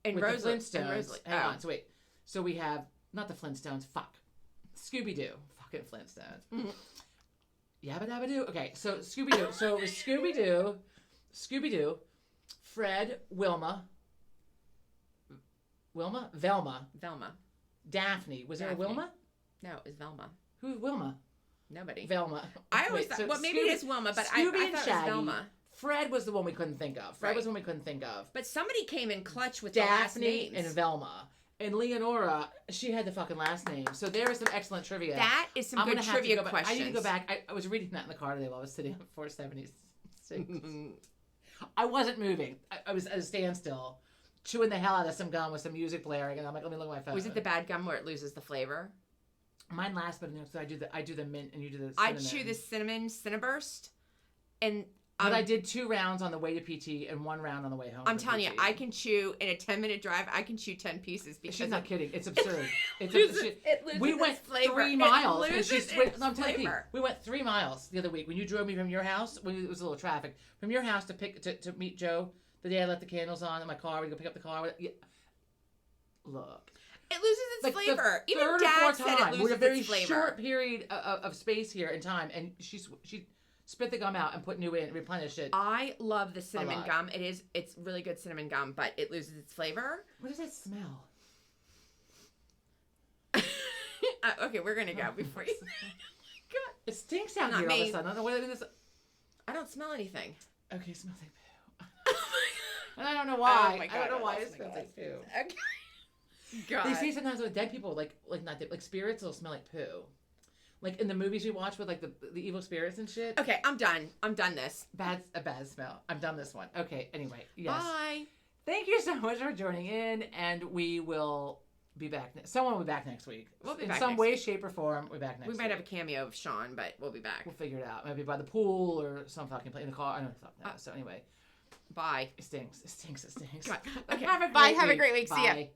[SPEAKER 1] the Flintstones. Hang on. So wait. So we have not the Flintstones. Fuck. Scooby-Doo. Fucking Flintstones. Mm-hmm. Yabba dabba doo. Okay. So Scooby-Doo. So it was Scooby-Doo, Fred, Velma, Daphne. Was there a Wilma?
[SPEAKER 2] No, it was Velma.
[SPEAKER 1] Who was Wilma?
[SPEAKER 2] Nobody.
[SPEAKER 1] Velma.
[SPEAKER 2] I always thought, well, maybe it's Wilma, but I thought it was Velma.
[SPEAKER 1] Fred was the one we couldn't think of. But
[SPEAKER 2] somebody came in clutch with
[SPEAKER 1] Daphne
[SPEAKER 2] the last names.
[SPEAKER 1] and Velma. And Leonora, she had the fucking last name. So there is some excellent trivia.
[SPEAKER 2] That is some good trivia questions.
[SPEAKER 1] I need to go back. I was reading that in the car today while I was sitting on 476. I wasn't moving. I was at a standstill, chewing the hell out of some gum with some music blaring, and I'm like, let me look at my phone.
[SPEAKER 2] Was it the bad gum where it loses the flavor?
[SPEAKER 1] Mine lasts, but so I do the mint and you do the cinnamon.
[SPEAKER 2] I chew the cinnamon Cinnaburst, and
[SPEAKER 1] but I did 2 rounds on the way to PT and 1 round on the way home.
[SPEAKER 2] I'm telling you, I can chew in a 10-minute drive. I can chew 10 pieces because
[SPEAKER 1] she's not kidding. It's absurd.
[SPEAKER 2] It loses
[SPEAKER 1] we went
[SPEAKER 2] its flavor.
[SPEAKER 1] 3 miles.
[SPEAKER 2] It loses its flavor.
[SPEAKER 1] We went 3 miles the other week when you drove me from your house. When it was a little traffic from your house to meet Joe. The day I left the candles on in my car, we go pick up the car. Yeah. Look.
[SPEAKER 2] It loses its flavor. Even Dad said it loses its flavor.
[SPEAKER 1] We're a very short period of space here in time, and she spit the gum out and put new in, replenished it.
[SPEAKER 2] I love the cinnamon gum. It's really good cinnamon gum, but it loses its flavor.
[SPEAKER 1] What does that smell?
[SPEAKER 2] Okay, we're gonna go before you.
[SPEAKER 1] God. It stinks out here all of a sudden. I don't know what it is.
[SPEAKER 2] I don't smell anything.
[SPEAKER 1] Okay, it smells like poo. And I don't know why.
[SPEAKER 2] Oh my God,
[SPEAKER 1] I don't know why it smells like poo.
[SPEAKER 2] Okay. God.
[SPEAKER 1] They say sometimes with dead people, like not dead, like spirits, will smell like poo. Like in the movies we watch with like the evil spirits and shit.
[SPEAKER 2] Okay, I'm done. I'm done this.
[SPEAKER 1] A bad smell. I'm done this one. Okay, anyway. Yes.
[SPEAKER 2] Bye.
[SPEAKER 1] Thank you so much for joining in, and we will be back. Someone will be back next week.
[SPEAKER 2] We'll be
[SPEAKER 1] in
[SPEAKER 2] back
[SPEAKER 1] some
[SPEAKER 2] next
[SPEAKER 1] way,
[SPEAKER 2] week.
[SPEAKER 1] shape, or form. We'll be back next week.
[SPEAKER 2] We might have a cameo of Sean, but we'll be back.
[SPEAKER 1] We'll figure it out. Maybe by the pool or some fucking place in the car. I don't know. So anyway.
[SPEAKER 2] Bye.
[SPEAKER 1] It stinks. It stinks.
[SPEAKER 2] God. Okay.
[SPEAKER 1] Have a great
[SPEAKER 2] Bye.
[SPEAKER 1] week.
[SPEAKER 2] Have a great week.
[SPEAKER 1] Bye.
[SPEAKER 2] See ya. Bye.